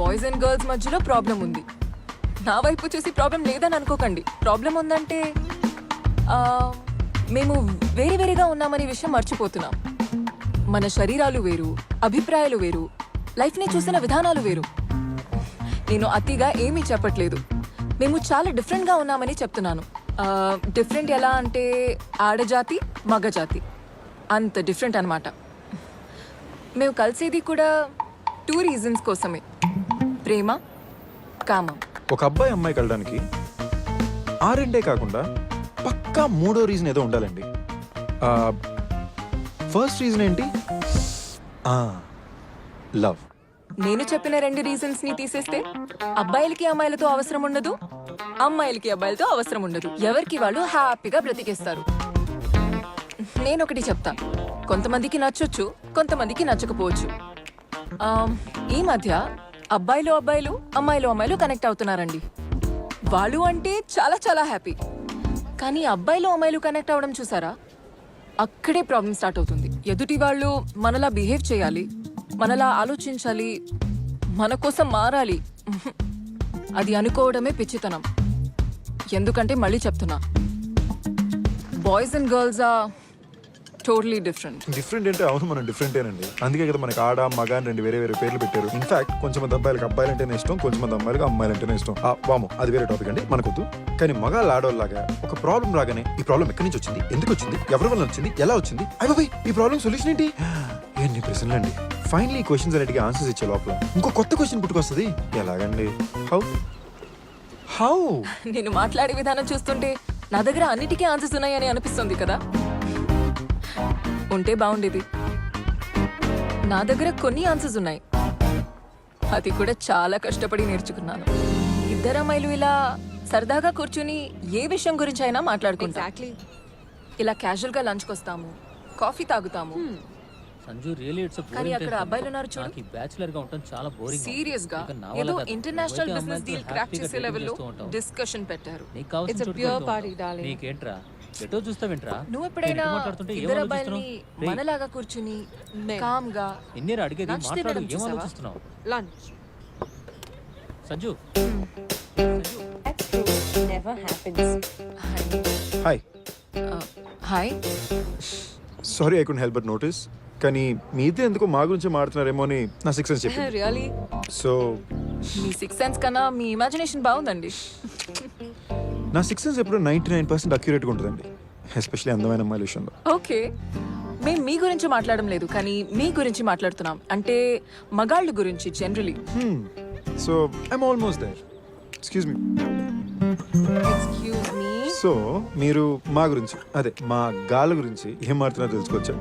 Boys and girls మధ్యలో problem ఉంది. నా వైపు చూసి ప్రాబ్లం లేదని అనుకోకండి. ప్రాబ్లం ఉందంటే మేము వేరే వేరేగా ఉన్నామనే విషయం మర్చిపోతున్నాం. మన శరీరాలు వేరు, అభిప్రాయాలు వేరు, లైఫ్ని చూసిన విధానాలు వేరు. నేను అతిగా ఏమీ చెప్పట్లేదు. మేము చాలా డిఫరెంట్గా ఉన్నామని చెప్తున్నాను. డిఫరెంట్ ఎలా అంటే ఆడజాతి మగజాతి అంత డిఫరెంట్ అనమాట. మేము కలిసేది కూడా 2 రీజన్స్ కోసమే, ప్రేమ కామం. ఒక అబ్బాయి అమ్మాయి కలడానికి ఆ రెండే కాకుండా పక్కా 3వ రీజన్ ఏదో ఉండాలండి. ఫస్ట్ రీజన్ ఏంటి? లవ్. నేను చెప్పిన 2 రీజన్స్ ని తీసేస్తే అబ్బాయిలకి అమ్మాయిలతో అవసరం ఉండదు, అమ్మాయిలకి అబ్బాయిలతో అవసరం ఉండదు. ఎవరికి వాళ్ళు హ్యాపీగా బ్రతికేస్తారు. నేను ఒకటి చెప్తా, కొంతమందికి నచ్చొచ్చు, కొంతమందికి నచ్చకపోవచ్చు. ఈ మధ్య అబ్బాయిలు అబ్బాయిలు అమ్మాయిలు అమ్మాయిలు కనెక్ట్ అవుతున్నారండి. వాళ్ళు అంటే చాలా చాలా హ్యాపీ. కానీ అబ్బాయిలు అమ్మాయిలు కనెక్ట్ అవ్వడం చూసారా, అక్కడే ప్రాబ్లం స్టార్ట్ అవుతుంది. ఎదుటి వాళ్ళు మనలా బిహేవ్ చేయాలి, మనలా ఆలోచించాలి, మన కోసం మారాలి. అది అనుకోవడమే పిచ్చితనం. ఎందుకంటే మళ్ళీ చెప్తున్నా, boys and girls are totally different. Different అంటే అవును, మనం డిఫరెంటేనండి. అందుకే కదా మనకి ఆడ మగ అని 2 వేరే వేరే పేర్లు పెట్టారు. ఇన్ఫాక్ట్ కొంచెం మంది అబ్బాయిలకు అబ్బాయిలు అంటేనే ఇష్టం, కొంచెం మంది అమ్మాయిలకు అమ్మాయిలు అంటేనే ఇష్టం. వాము, అది వేరే టాపిక్ అండి, మనకొద్దు. కానీ మగాళ్ళు ఆడవాళ్ళలాగా ఒక ప్రాబ్లం రాగానే ఈ ప్రాబ్లం ఎక్కడి నుంచి వచ్చింది, ఎందుకు వచ్చింది, ఎవరి వల్ల వచ్చింది, ఎలా వచ్చింది, అయ్యి ఈ ప్రాబ్లం సొల్యూషన్ ఏంటి, ఎన్ని ప్రశ్నలు అండి. ఫైనలీ ఈ క్వశ్చన్స్ అన్నిటికీ ఆన్సర్స్ ఇచ్చే లోపల ఇంకో కొత్త క్వశ్చన్ పుట్టుకొస్తుంది. ఎలాగండి? హౌ నేను మాట్లాడే విధానం చూస్తుంటే నా దగ్గర అన్నిటికీ ఆన్సర్స్ ఉన్నాయని అనిపిస్తుంది కదా. ఉంటే బాగుండేది. నా దగ్గర కొన్ని ఆన్సర్స్ ఉన్నాయి, అది కూడా చాలా కష్టపడి నేర్చుకున్నాను. 2 అమ్మాయిలు ఇలా సరదాగా కూర్చుని ఏ విషయం గురించి అయినా మాట్లాడుకుంటాం. ఇలా క్యాజువల్ గా లంచ్కి వస్తాము, కాఫీ తాగుతాము. సంజు రియల్లీ ఇట్స్ కానీ అక్కడ అబ్బాయిలు ఉన్నారు చూడు, నాకు బ్యాచిలర్ గా ఉంటాం చాలా బోరింగ్. సీరియస్ గా ఏదో ఇంటర్నేషనల్ బిజినెస్ డీల్ క్రాక్ చేసే లెవెల్లో డిస్కషన్ పెట్టారు. It's a pure party darling. నీకేంట్రా ఎటో చూస్తావేంట్రా? నువ్వు ఎప్పుడైనా 2 అబ్బాయిల్ని మనలాగా కూర్చుని కామ్ గా ఎన్నేరా అడిగేది, మాట్లాడు, ఏం ఆలోచిస్తున్నావు? Lunch. Sanju Never happens. Hi. Hi. Sorry, I couldn't help but notice. కానీ మీ ఇద్దరు ఎందుకో మా గురించి మాట్లాడుతున్నారేమో అని నా 6th సెన్స్ చెప్పింది. రియల్లీ? సో మీ 6th సెన్స్ కన్నా మీ ఇమాజినేషన్ బాగుందండి. నా 6th సెన్స్ ఎప్పుడు 99% అక్యురేట్గా ఉంటుందండి, ఎస్పెషల్లీ అందమైన అమ్మాయిల విషయంలో. ఓకే, మేము మీ గురించి మాట్లాడడం లేదు, కానీ మీ గురించి మాట్లాడుతున్నాం. అంటే మగాళ్ళు గురించి generally. So I'm almost there. Excuse me. Excuse me. So మీరు మా గురించి, అదే మా గాళ్ళ గురించి ఏం మాట్లాడుతున్నారో తెలుసుకోవచ్చా?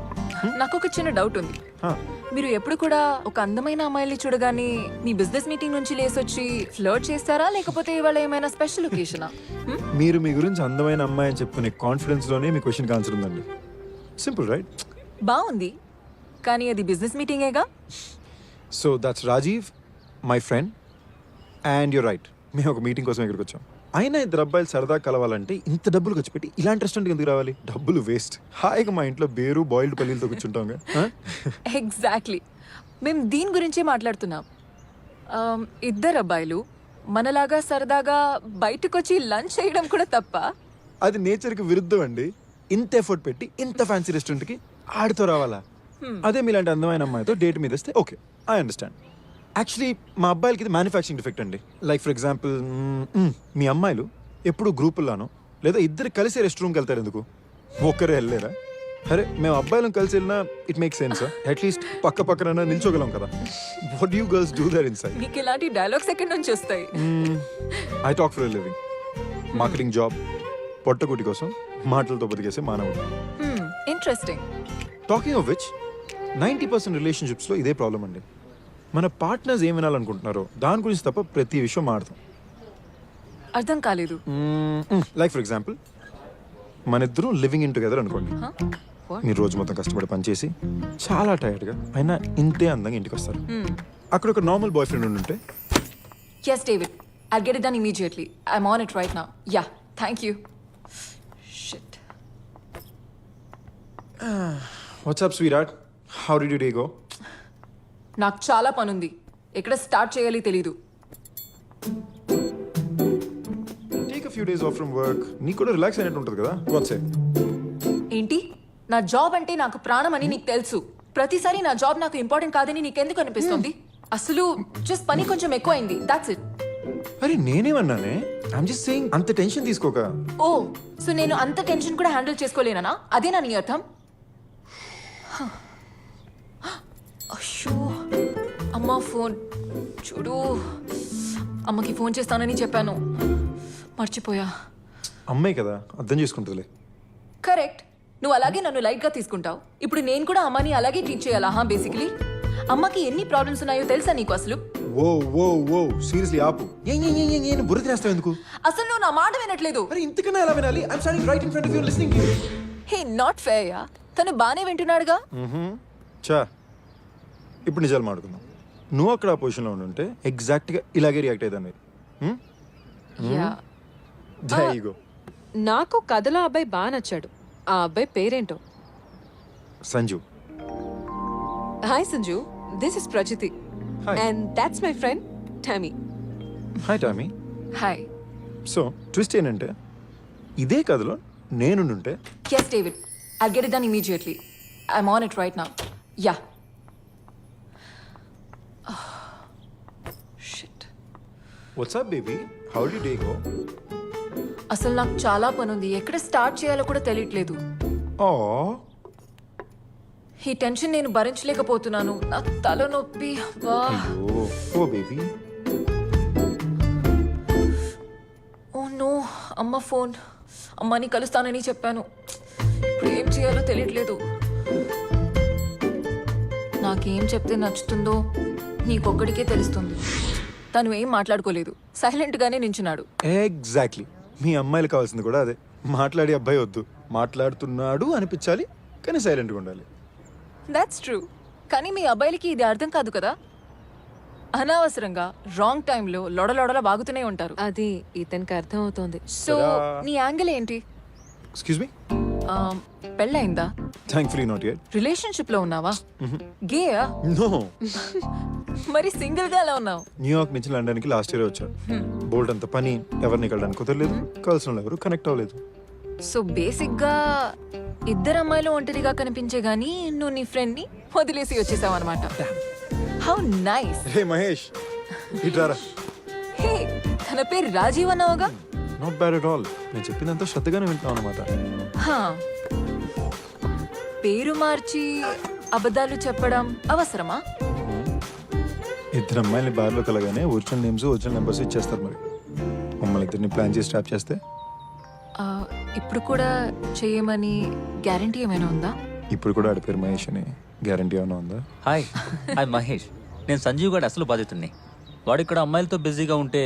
నాకు ఒక చిన్న డౌట్ ఉంది. మీరు ఎప్పుడు కూడా ఒక అందమైన అమ్మాయిని చూడగానే మీ బిజినెస్ మీటింగ్ నుంచి లేసొచ్చి ఫ్లర్ట్ చేస్తారా, లేకపోతే ఇవాళ ఏమైనా స్పెషల్ ఒకేషనా? మీరు మీ గురించి అందమైన అమ్మాయి అని చెప్పుకునే కాన్ఫిడెన్స్ లోనే మీ క్వశ్చన్కి ఆన్సర్ ఉందండి. Simple right? బాగుంది, కానీ అది బిజినెస్ మీటింగేగా. So that's Rajeev, my friend, and your right, మేము ఒక మీటింగ్ కోసం ఇక్కడికి వచ్చాం. అయినా 2 అబ్బాయిలు సరదా కలవాలంటే ఇంత డబ్బులు ఖర్చు పెట్టి ఇలాంటి రెస్టారెంట్కి ఎందుకు రావాలి? డబ్బులు వేస్ట్. హాయిగా మా ఇంట్లో బేరు బాయిల్డ్ పల్లీలతో కూర్చుంటాం. ఎగ్జాక్ట్లీ, మేము దీని గురించే మాట్లాడుతున్నాం. 2 అబ్బాయిలు మనలాగా సరదాగా బయటకు వచ్చి లంచ్ చేయడం కూడా తప్ప? అది నేచర్కి విరుద్ధం అండి. ఇంత ఎఫర్ట్ పెట్టి ఇంత ఫ్యాన్సీ రెస్టారెంట్కి ఆడితో రావాలా? అదే మీలాంటి అందమైన అమ్మాయితో డేట్ మీద వస్తే ఓకే, ఐ అండర్స్టాండ్. యాక్చువల్లీ మా అబ్బాయిలకి ఇది మ్యానుఫ్యాక్చరింగ్ డిఫెక్ట్ అండి. లైక్ ఫర్ ఎగ్జాంపుల్, మీ అమ్మాయిలు ఎప్పుడు గ్రూపుల్లానో లేదా ఇద్దరు కలిసి రెస్ట్ రూమ్కి వెళ్తారు, ఎందుకు ఒక్కరే వెళ్ళలేరా? అరే మేము అబ్బాయిలను కలిసి వెళ్ళినా ఇట్ మేక్ సెన్స్. అట్లీస్ట్ పక్క పక్కన నిల్చోగలం కదా. What you girls do there inside? మీకు ఇలాంటి డైలాగ్స్ ఎక్కడి నుంచి వస్తాయి? I talk for a living. Marketing job, పొట్టకుటి కోసం మాటలతో బతికేసే మానవుడు. ఇంట్రెస్టింగ్. టాకింగ్ ఆఫ్ విచ్, 90% రిలేషన్షిప్స్లో ఇదే ప్రాబ్లం అండి. మన పార్ట్నర్స్ ఏం వినాలనుకుంటున్నారో దాని గురించి తప్ప ప్రతి విషయం మాడతాం. అర్థం కాలేదు. లైక్ ఫర్ ఎగ్జాంపుల్, మన ఇద్దరం లివింగ్ ఇన్ టుగెదర్ అనుకోండి. మీరు రోజు మొత్తం కష్టపడి పనిచేసి చాలా టైర్డ్గా అయినా ఇంతే అందంగా ఇంటికి వస్తారు. అక్కడ ఒక నార్మల్ బాయ్ ఫ్రెండ్ ఉంటే, Yes, David. I'll get it done immediately. I'm on it right now. Yeah, thank you. Shit. What's up sweet heart, how did you day go? నాకు చాలా పనుంది. ఎక్కడ స్టార్ట్ చేయాలి తెలీదు. Take a few days of from work. నీకు కూడా relax అయినట్టు ఉంటుంది కదా. What's it? ఏంటి? నా జాబ్ అంటే నాకు ప్రాణం అని నీకు తెలుసు. ప్రతిసారి నా జాబ్ నాకు ఇంపార్టెంట్ కాదని నీకెందుకు అనిపిస్తుంది? అసలు జస్ట్ పని కొంచెం ఎక్కువైంది, దాట్స్ ఇట్. అరే నేనేమన్నానే? ఐఎమ్ జస్ట్ సేయింగ్ అంత టెన్షన్ తీసుకోక. ఓ, సో నేను అంత టెన్షన్ కూడా హ్యాండిల్ చేసుకోలేనా? అదేనా నీ అర్థం? అయ్యో, అమ్మా ఫోన్ చూడు. అమ్మకి ఫోన్ చేస్తానని చెప్పాను, మర్చిపోయా. అమ్మాయి కదా, అర్థం చేసుకుంటుందిలే. కరెక్ట్, నువ్వు అలాగే నన్ను లైట్ గా తీసుకుంటావు. ఇప్పుడు నేను కూడా అమ్మని అలాగే ట్రీట్ చేయాలా? బేసికలీ అమ్మకి ఎన్ని ప్రాబ్లమ్స్ ఉన్నాయో తెలుసా నీకు అసలు? ఓ ఓ ఓ సీరియస్లీ ఆపు. ఏం బుర్ర తినేస్తావు ఎందుకు? అసలు నువ్వు నా మాట వినట్లేదు. అరే ఇంతకన్నా ఎలా వినాలి? I'm standing right in front of you listening to you. Hey, not fair yeah. తను బానే వింటున్నాడుగా. చా, ఇప్పుడు నిజాలు మాట్లాడుకుందాం. నువ్వు అక్కడ ఆ పొజిషన్లో ఉండుంటే ఎగ్జాక్ట్గా ఇలాగే రియాక్ట్ అయ్యేదాన్ని. Yeah, There you go. నాకు కథలో అబ్బాయి బాగా నచ్చాడు. ఆ అబ్బాయి పేరేంటో? Sanju. Hi Sanju, this is Prajiti Hi. And that's my friend Tommy. Hi Tommy. Hi. So twist ఏంటంటే ఇదే కథలో నేనుండుంటే Yes, David. I'll get it done immediately. I'm on it right now. Yeah. Oh, shit. What's up baby, how did day go? అసలు నాకు చాలా పని ఉంది. ఎక్కడ స్టార్ట్ చేయాలో కూడా తెలియట్లేదు. ఓ ఈ టెన్షన్ నేను భరించలేకపోతున్నాను. నా తల నొప్పి. అబ్బా. అయ్యో ఓ బేబీ. ఓ నో, అమ్మ ఫోన్. అమ్మని కలుస్తానని చెప్పాను. ఇప్పుడు ఏం చేయాలో తెలియట్లేదు. నాకేం చెప్తే నచ్చుతుందో నీకొక్కడికే తెలుస్తుంది. తను ఏం మాట్లాడుకోలేదు, సైలెంట్ గానే నించున్నాడు. ఎగ్జాక్ట్లీ, మీ అమ్మాయిలు కావాల్సింది కూడా అదే. మాట్లాడే అబ్బాయి వద్దు, మాట్లాడుతున్నాడు అనిపించాలి కానీ సైలెంట్గా ఉండాలి. That's true. కానీ మీ అబ్బాయిలకి ఇది అర్థం కాదు కదా. అనవసరంగా రాంగ్ టైంలో లొడలొడల బాగుతూనే ఉంటారు. అది ఇతనికి అర్థం అవుతోంది. సో నీ యాంగిల్ ఏంటి? Excuse me. పెళ్ళయిందా? Thankfully not yet. రిలేషన్షిప్ లో ఉన్నావా? గేయా? నో. మరి సింగిల్ గా ఎలా ఉన్నావు? న్యూయార్క్ నుంచి లండన్కి లాస్ట్ ఇయర్ వచ్చా. బోల్డ్ అంత పని, ఎవరిని కలడానికి కుదరలేదు, కలిసిన వాళ్ళు ఎవరు కనెక్ట్ అవ్వలేదు. సో బేసిక్ గా ఇద్దరు అమ్మాయిలు ఒంటరిగా కనిపించే గానీ నువ్వు నీ ఫ్రెండ్ ని వదిలేసి వచ్చేసావు అనమాట. How nice. హే మహేష్, ఇట్రారా. హే, తన పేరు రాజీవ్ అన్నావుగా? Not bad at all. నేను చెప్పిందంతా శ్రద్ధగానే వింటున్నావు అనమాట. హా. పేరు మార్చి అబద్ధాలు చెప్పడం అవసరమా? ఇద్దరు అమ్మాయిని బార్లో కలగానే ఒరిజినల్ నేమ్స్ ఒరిజినల్ నెంబర్స్ ఇచ్చేస్తారు. మరి మమ్మల్ని ఇద్దరిని ప్లాన్ చేసి స్టాప్ చేస్తే ఆ, ఇప్పుడు కూడా చేయమని గ్యారంటీ ఏమైనా ఉందా? ఇప్పుడు కూడా ఆడి పేరు మహేష్ అని గ్యారంటీ ఏమైనా ఉందా? హాయ్, మహేష్. నేను సంజీవ్ గారు అసలు బాధితుడిని. వాడు ఇక్కడ అమ్మాయిలతో బిజీగా ఉంటే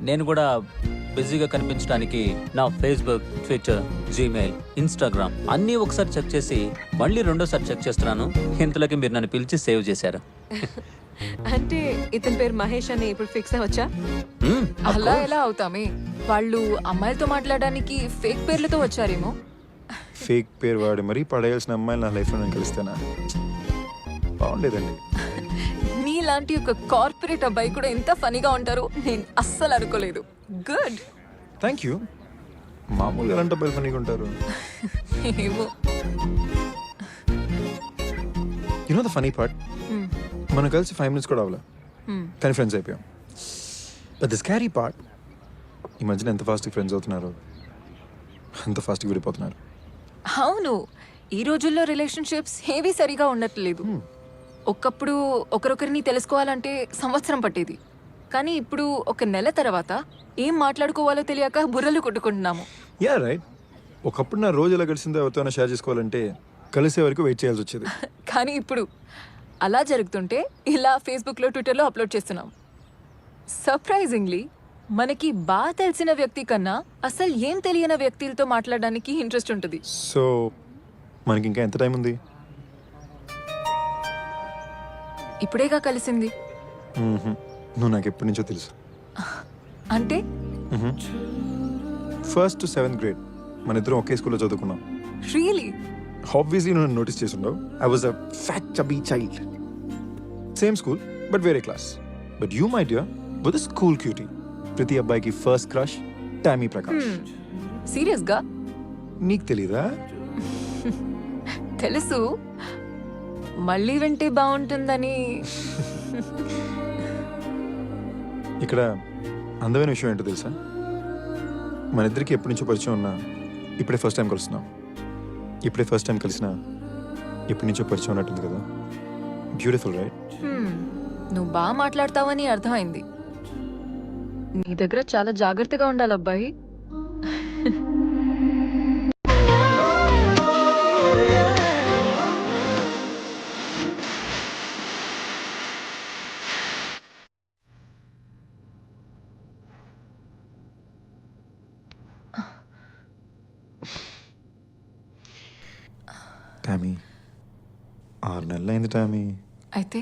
నేను కూడా బిజీగా కనిపించడానికి నా ఫేస్బుక్, ట్విట్టర్, జీమెయిల్, ఇన్స్టాగ్రామ్ అన్నీ ఒకసారి చెక్ చేసి మళ్ళీ రెండోసారి చెక్ చేస్తున్నాను. ఇంతలోకి మీరు నన్ను పిలిచి సేవ్ చేశారు. అంటే ఇతని పేరు మహేష్ అని ఇప్పుడు ఫిక్స్ అవ్వచ్చా? అలా ఎలా అవుతామే? వాళ్ళు అమ్మాయిలతో మాట్లాడడానికి ఫేక్ పేర్లతో వచ్చారేమో. ఫేక్ పేరు వాడి మరీ పడేయాల్సిన అమ్మాయిలు నా లైఫ్లో నేను కలిస్తేనా? బాగుండేదండి. నీలాంటి ఒక కార్పొరేట్ అబ్బాయి కూడా ఎంత ఫనీగా ఉంటారో నేను అస్సలు అనుకోలేదు. గుడ్. Thank you. మామూలుగా ఎలాంటి అబ్బాయిలు ఫనీగా ఉంటారు? ఏమో. You know the funny part, మనం కలిసి 5 minutes కూడా అవ్వలే కానీ ఫ్రెండ్స్ అయిపోయాం. బట్ ద స్కారీ పార్ట్, ఈ మధ్యన ఎంత ఫాస్ట్గా ఫ్రెండ్స్ అవుతున్నారు, అంత ఫాస్ట్గా విడిపోతున్నారు. అవును, ఈ రోజుల్లో రిలేషన్షిప్స్ ఏవి సరిగా ఉండట్లేదు. ఒకప్పుడు ఒకరొకరిని తెలుసుకోవాలంటే సంవత్సరం పట్టేది. కానీ ఇప్పుడు ఒక నెల తర్వాత ఏం మాట్లాడుకోవాలో తెలియక బుర్రలు కొట్టుకుంటున్నాము. Yeah right. ఒకప్పుడు నా రోజు ఎలా గడిచిందో ఎవరితో షేర్ చేసుకోవాలంటే కలిసే వరకు వెయిట్ చేయాల్సి వచ్చేది. కానీ ఇప్పుడు అలా జరుగుతుంటే ఇలా ఫేస్బుక్లో, ట్విట్టర్లో అప్లోడ్ చేస్తున్నాం. సర్ప్రైజింగ్లీ మనకి బాగా తెలిసిన వ్యక్తి కన్నా అసలు ఏం తెలియని వ్యక్తులతో మాట్లాడడానికి ఇంట్రెస్ట్ ఉంటుంది. సో మనకి ఇంకా ఎంత టైం ఉంది? ఇప్పుడేగా కలిసింది. నువ్వు నాకు ఎప్పటి నుంచో తెలుసు. అంటే 1st to 7th grade మన ఇద్దరం ఒకే స్కూల్లో చదువుకున్నాం. రియలీ? ఆబ్వియస్లీ నువ్వు నోటీస్ చేసి ఉండవు. I was a fat chubby child. Same school but వేరే class. But you my dear with school cutie. ప్రతి అబ్బాయికి first crush Tommy Prakash. Serious గా నీకు తెలీదా? తెలుసు, మళ్ళీ వింటే బాగుంటుందని. ఇక్కడ అందమైన విషయం ఏంటో తెలుసా? మన ఇద్దరికి ఎప్పటి నుంచో పరిచయం ఉన్నా ఇప్పుడే ఫస్ట్ టైం కలుస్తున్నాం. ఇప్పుడే ఫస్ట్ టైం కలిసినా ఎప్పటి నుంచో పరిచయం ఉన్నట్టుంది కదా. Beautiful right? నువ్వు బాగా మాట్లాడతావని అర్థమైంది. నీ దగ్గర చాలా జాగ్రత్తగా ఉండాలి అబ్బాయి. టామీ 6 నెలలైంది టామీ. అయితే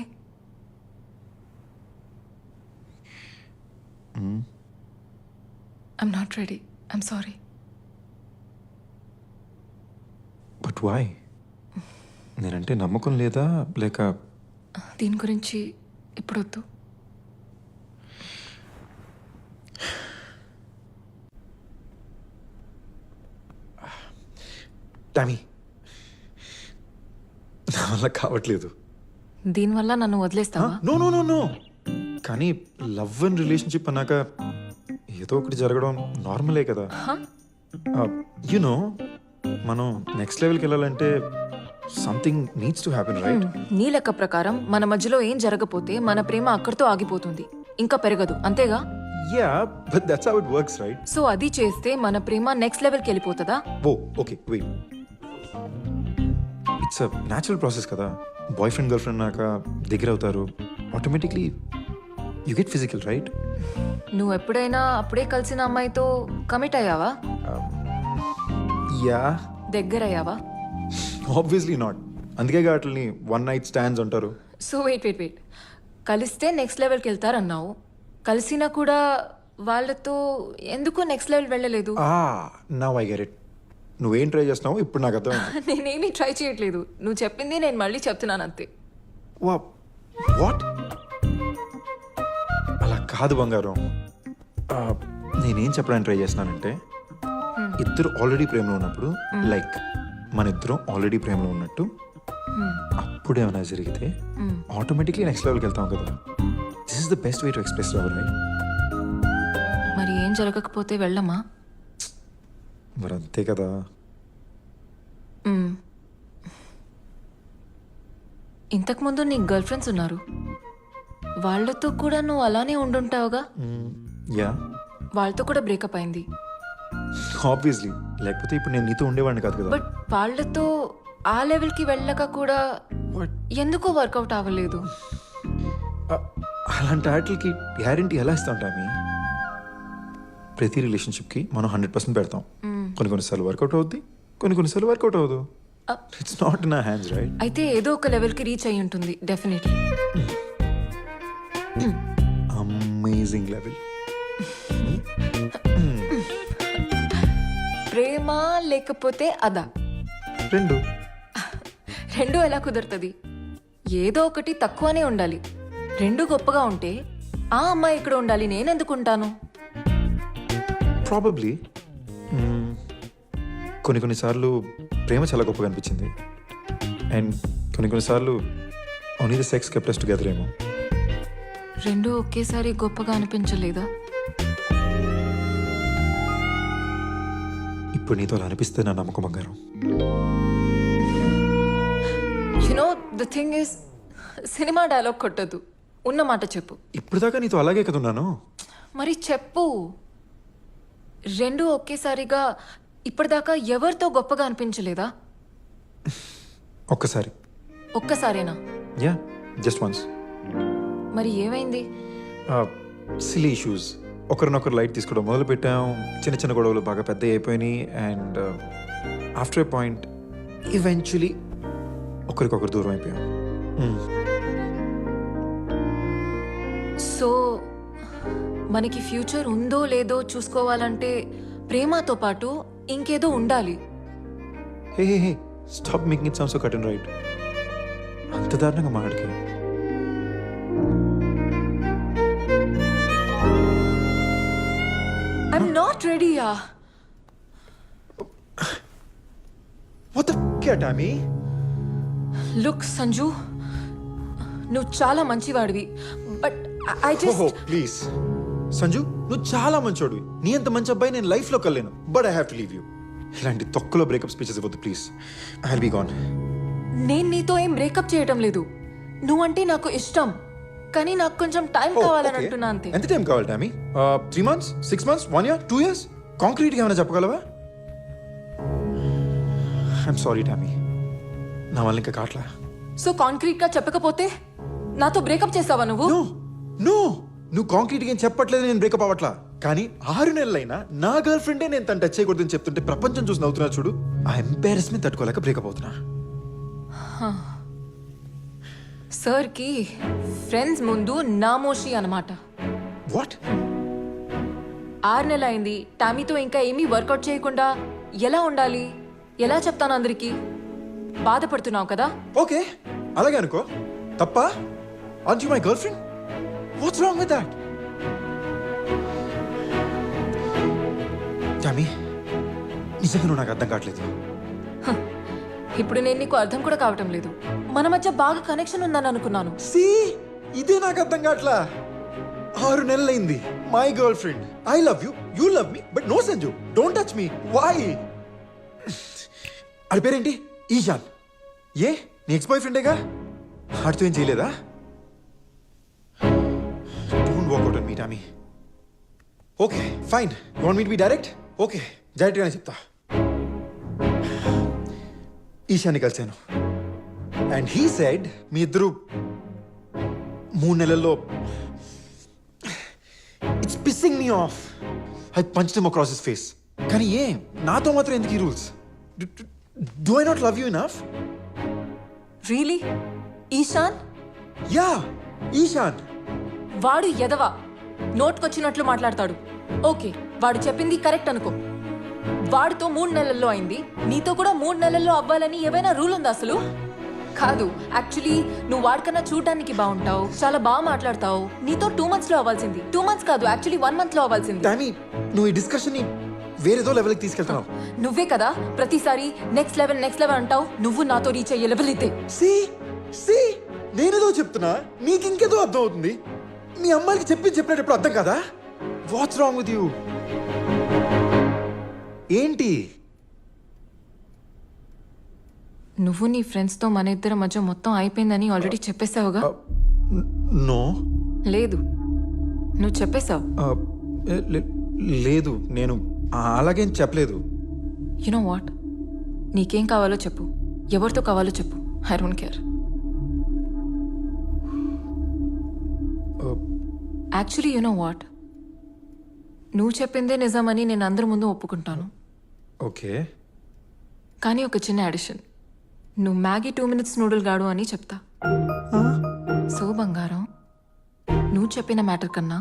I'm not ready. I'm sorry. But why? నేనంటే నమ్మకం లేదా లేక? దీని గురించి ఇప్పుడొద్దు. టామీ నా వల్ల కావట్లేదు. దీనివల్ల నన్ను వదిలేస్తావా? No no no no. కానీ లవ్ అండ్ రిలేషన్షిప్ అన్నాక ఏదో ఒకటి జరగడం నార్మలే కదా. యునో మనం నెక్స్ట్ లెవెల్కి వెళ్ళాలంటే something needs to happen right? నీ లెక్క ప్రకారం మన మధ్యలో ఏం జరగపోతే మన ప్రేమ అక్కడితో ఆగిపోతుంది, ఇంకా పెరగదు, అంతేగా? Yeah but that's how it works right? So అది చేస్తే మన ప్రేమ నెక్స్ట్ లెవెల్కి వెళ్ళిపోతుందా? Oh okay wait. It's a natural process కదా. బాయ్ ఫ్రెండ్ గర్ల్ ఫ్రెండ్ నాక దగ్గర అవుతారు, automatically you get physical right? నువ్వు ఎప్పుడైనా అప్పుడే కలిసిన అమ్మాయితో కమిట్ అయ్యావా? యా. దగ్గరయ్యావా? Obviously not. అందుకే వాటిని వన్ నైట్ స్టాండ్స్ అంటారు. So wait. కలిస్తే నెక్స్ట్ లెవెల్కి వెళ్తారన్నావు, కలిసినా కూడా వాళ్ళతో ఎందుకు నెక్స్ట్ లెవెల్ వెళ్ళలేదు? Now I get it. నువ్వేం ట్రై చేస్తున్నావు ఇప్పుడు నాకు అర్థమైంది. నేనేమీ ట్రై చేయట్లేదు, నువ్వు చెప్పింది నేను మళ్ళీ చెప్తున్నాను అంతే. వాట్? అలా కాదు బంగారం. నేనేం చెప్పడానికి ట్రై చేస్తున్నానంటే ఇద్దరు ఆల్రెడీ ప్రేమలో ఉన్నప్పుడు, లైక్ మన ఇద్దరం ఆల్రెడీ ప్రేమలో ఉన్నట్టు, అప్పుడు ఏమైనా జరిగితే ఆటోమేటిక్లీ నెక్స్ట్ లెవెల్కి వెళ్తాం కదా. This is the best way to express love right? మరి ఏం జరగకపోతే వెళ్ళమా? మరి అంతే కదా. ఇంతకుముందు నీ గర్ల్ ఫ్రెండ్స్ ఉన్నారు, వాళ్ళతో కూడా నువ్వు అలానే ఉండుంటావుగా. యా, వాళ్ళతో కూడా బ్రేకప్ అయింది. ఆబ్వియస్లీ, లేకపోతే ఇప్పుడు నేను నీతో ఉండేవాడిని కాదు కదా. బట్ వాళ్ళతో ఆ లెవెల్కి వెళ్ళక కూడా ఎందుకో వర్కౌట్ అవ్వలేదు. అలాంటి వాటికి గ్యారంటీ ఎలా ఇస్తాం టామీ? ప్రతి రిలేషన్షిప్కి మనం 100% పెడతాం. కొన్నిసార్లు వర్కౌట్ అవుద్ది, కొన్నిసార్లు వర్కౌట్ అవ్వదు. It's not in our hands right? అయితే ఏదో ఒక లెవెల్కి రీచ్ అయి ఉంటుంది డెఫినెట్లీ. Amazing level. ప్రేమ లేకపోతే అదా? రెండు ఎలా కుదురుతుంది? ఏదో ఒకటి తక్కువనే ఉండాలి. రెండు గొప్పగా ఉంటే ఆ అమ్మాయి ఇక్కడ ఉండాలి, నేనెందుకు ఉంటాను? ప్రాబబ్లీ. కొన్నిసార్లు ప్రేమ చాలా గొప్పగా అనిపించింది, అండ్ కొన్నిసార్లు only the sex kept us together ఏమో. రెండు ఒకేసారి గొప్పగా అనిపించలేదా? ఇప్పుడు నీతో అలా అనిపిస్తే నా నమ్మకం బంగారం. You know the thing is, cinema dialogue కొట్టద్దు, ఉన్న మాట చెప్పు. ఇప్పుడు దాకా నీతో అలాగే కదా ఉన్నాను. మరి చెప్పు. రెండు ఒకేసారిగా ఇప్పటిదాకా ఎవరితో గొప్పగా అనిపించలేదా? ఒక్కసారేనా? Yeah, just once. మరి ఏమైంది? Silly issues. ఒకరినొకరు లైట్ తీసుకోవడం మొదలు పెట్టాం, చిన్న చిన్న గొడవలు బాగా పెద్ద అయిపోయినాయి, and after a point eventually ఒకరికొకరు దూరం అయిపోయాం. సో మనకి ఫ్యూచర్ ఉందో లేదో చూసుకోవాలంటే ప్రేమతో పాటు ఇంకేదో ఉండాలి. Hey hey hey, stop making it sound so cut and right. అంత దారుణంగా మాట్లాడికి. ఐఎమ్ నాట్ రెడీయా. What the Tommy? Look Sanju, నువ్వు చాలా మంచివాడివి, but I just please Sanju, నువ్వు చాలా మంచోడివి. నీ అంత మంచి అబ్బాయి నేను లైఫ్ లో కలేను. But I have to leave you. ఇలాంటి తొక్కలో బ్రేకప్ స్పీచెస్ ఇవ్వద్దు please. I will be gone. నేను నీతో ఏం బ్రేకప్ చేయటం లేదు. నువ్వంటే నాకు ఇష్టం, కానీ నాకు కొంచెం టైం కావాలని అంటున్నా అంతే. ఎంత టైం కావాలి Tommy? 3 months, 6 months, 1 year, 2 years? కాంక్రీట్గా ఏమైనా చెప్పగలవా? ఐఎమ్ సారీ టామీ, నా వల్ల ఇంకా కాట్లా. సో కాంక్రీట్ గా చెప్పకపోతే నాతో బ్రేకప్ చేస్తావా నువ్వు? నో నో, నువ్వు కాంక్రీట్గా ఏం చెప్పట్లేదు, నేను బ్రేకప్ అవ్వట్లా. కానీ 6 నెలలైనా నా గర్ల్ ఫ్రెండే నేను తను టచ్ చేయకూడదని చెప్తుంటే ప్రపంచం చూసి నవ్వుతున్నా చూడు. ఆ ఎంబారెస్మెంట్ తట్టుకోలేక బ్రేకప్ అవుతున్నా. సార్ కి ఫ్రెండ్స్ ముందు నామోషి అన్నమాట. వాట్? 6 నెలలు అయింది, టామీతో ఇంకా ఏమీ వర్కౌట్ చేయకుండా ఎలా ఉండాలి? ఎలా చెప్తాను అందరికి? బాధపడుతున్నావు కదా? ఓకే, అలాగే అనుకో. తప్ప? Art you my girl friend? What's wrong with that? Tommy, నిజంగా నువ్వు నాకు అర్థం కావట్లేదు. ఇప్పుడు నేను నీకు అర్థం కూడా కావటం లేదు. మన మధ్య బాగా కనెక్షన్ ఉందని అనుకున్నాను. సి, ఇదే నాకు అర్థం కావట్లా. 6 నెలలైంది. My girlfriend, I love you, you love me, but no Sanju, don't touch me. Why? అది పేరేంటి? ఈశాన్. ఏ, నీ ఎక్స్ బాయ్ ఫ్రెండేగా? ఆడితో ఏం చేయలేదా? Don't walk out on me Tommy. Okay fine, you want me to be direct? Okay, డైరెక్ట్గానే చెప్తా. ఈశాన్ని కలిశాను and he said me ఇద్దరు 3 నెలల్లో. It's pissing me off. I punched him across his face. కానీ ఏం, నాతో మాత్రం ఎందుకు ఈ rules? Do I not love you enough? Really? Ishan? Yeah, Ishan. వాడు ఎదవా, నోట్కొచ్చినట్లు మాట్లాడతాడు. ఓకే, వాడు చెప్పింది కరెక్ట్ అనుకో. వాడితో 3 నెలల్లో అయింది, నీతో కూడా 3 నెలల్లో అవ్వాలని ఏవైనా రూల్ ఉందా అసలు? కాదు, యాక్చువల్లీ నువ్వు వాడికన్నా చూడడానికి బాగుంటావు, చాలా బాగా మాట్లాడతావు. నీతో 2 months లో అవ్వాల్సింది. 2 months కాదు, యాక్చువల్లీ 1 month లో అవ్వాల్సింది. టామీ, నువ్వు ఈ డిస్కషన్ ని వేరేదో లెవెల్కి తీసుకెళ్తున్నావు. నువ్వే కదా ప్రతిసారి నెక్స్ట్ లెవెల్ అంటావు. నువ్వు నాతో రీచ్ అయ్యే లెవెల్ ఇదే. సి, నేనేదో చెప్తున్నా, నీకు ఇంకేదో అర్థం అవుతుంది. మీ అమ్మాయికి చెప్పినప్పుడు అర్థం కదా? What's wrong with you? ఏంటి? నువ్వు నీ ఫ్రెండ్స్తో మన ఇద్దరి మధ్య మొత్తం అయిపోయిందని ఆల్రెడీ చెప్పేశావుగా? నో. లేదు, నువ్వు చెప్పేశావు. లేదు, నేను అలాగేం చెప్పలేదు. యు నో వాట్, నీకేం కావాలో చెప్పు, ఎవరితో కావాలో చెప్పు. I don't care. Actually you know what, నువ్వు చెప్పిందే నిజమని నేను అందరి ముందు ఒప్పుకుంటాను. ఓకే, కానీ ఒక చిన్న అడిషన్. నువ్వు మ్యాగీ 2 minutes నూడిల్ గాడు అని చెప్తా. సో బంగారం, నువ్వు చెప్పిన మ్యాటర్ కన్నా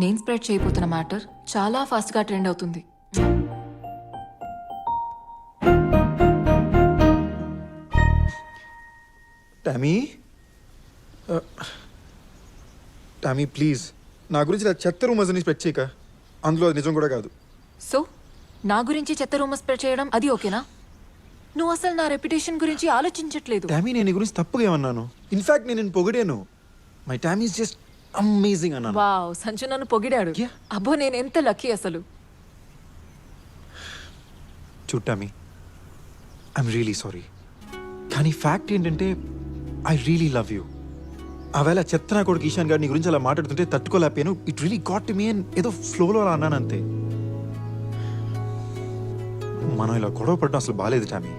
నేను స్ప్రెడ్ చేయబోతున్న మ్యాటర్ చాలా ఫాస్ట్గా ట్రెండ్ అవుతుంది. టామీ ప్లీజ్, నా గురించి ఇలా చెత్త రూమర్స్ అని స్ప్రెడ్ చేయక. అందులో అది నిజం కూడా కాదు. సో నా గురించి చెత్త రూమర్ స్ప్రెడ్ చేయడం అది ఓకేనా? నువ్వు అసలు నా రెప్యుటేషన్ గురించి ఆలోచించట్లేదు. టామీ, నేను నీ గురించి తప్పుగా ఏమన్నాను? ఇన్ఫాక్ట్ నేను పొగిడాను. My Tommy is just amazing అన్నాను. వావ్, సంజు నన్ను పొగిడాడు. Yeah. అబ్బో, నేను ఎంత లక్కీ అసలు. చూడు టామీ, ఐఎమ్ రియలీ సారీ. కానీ ఫ్యాక్ట్ ఏంటంటే ఐ రియలీ లవ్ యూ. ఆవేళ చెత్త నా కొడుకు ఈశాన్ గారు నీ గురించి అలా మాట్లాడుతుంటే తట్టుకోలేకపోయాను. ఇట్ రియలీ గాట్ మీ అని ఏదో ఫ్లోలో అలా అన్నాను అంతే. మనం ఇలా గొడవ పడడం అసలు బాగాలేదు టామీ.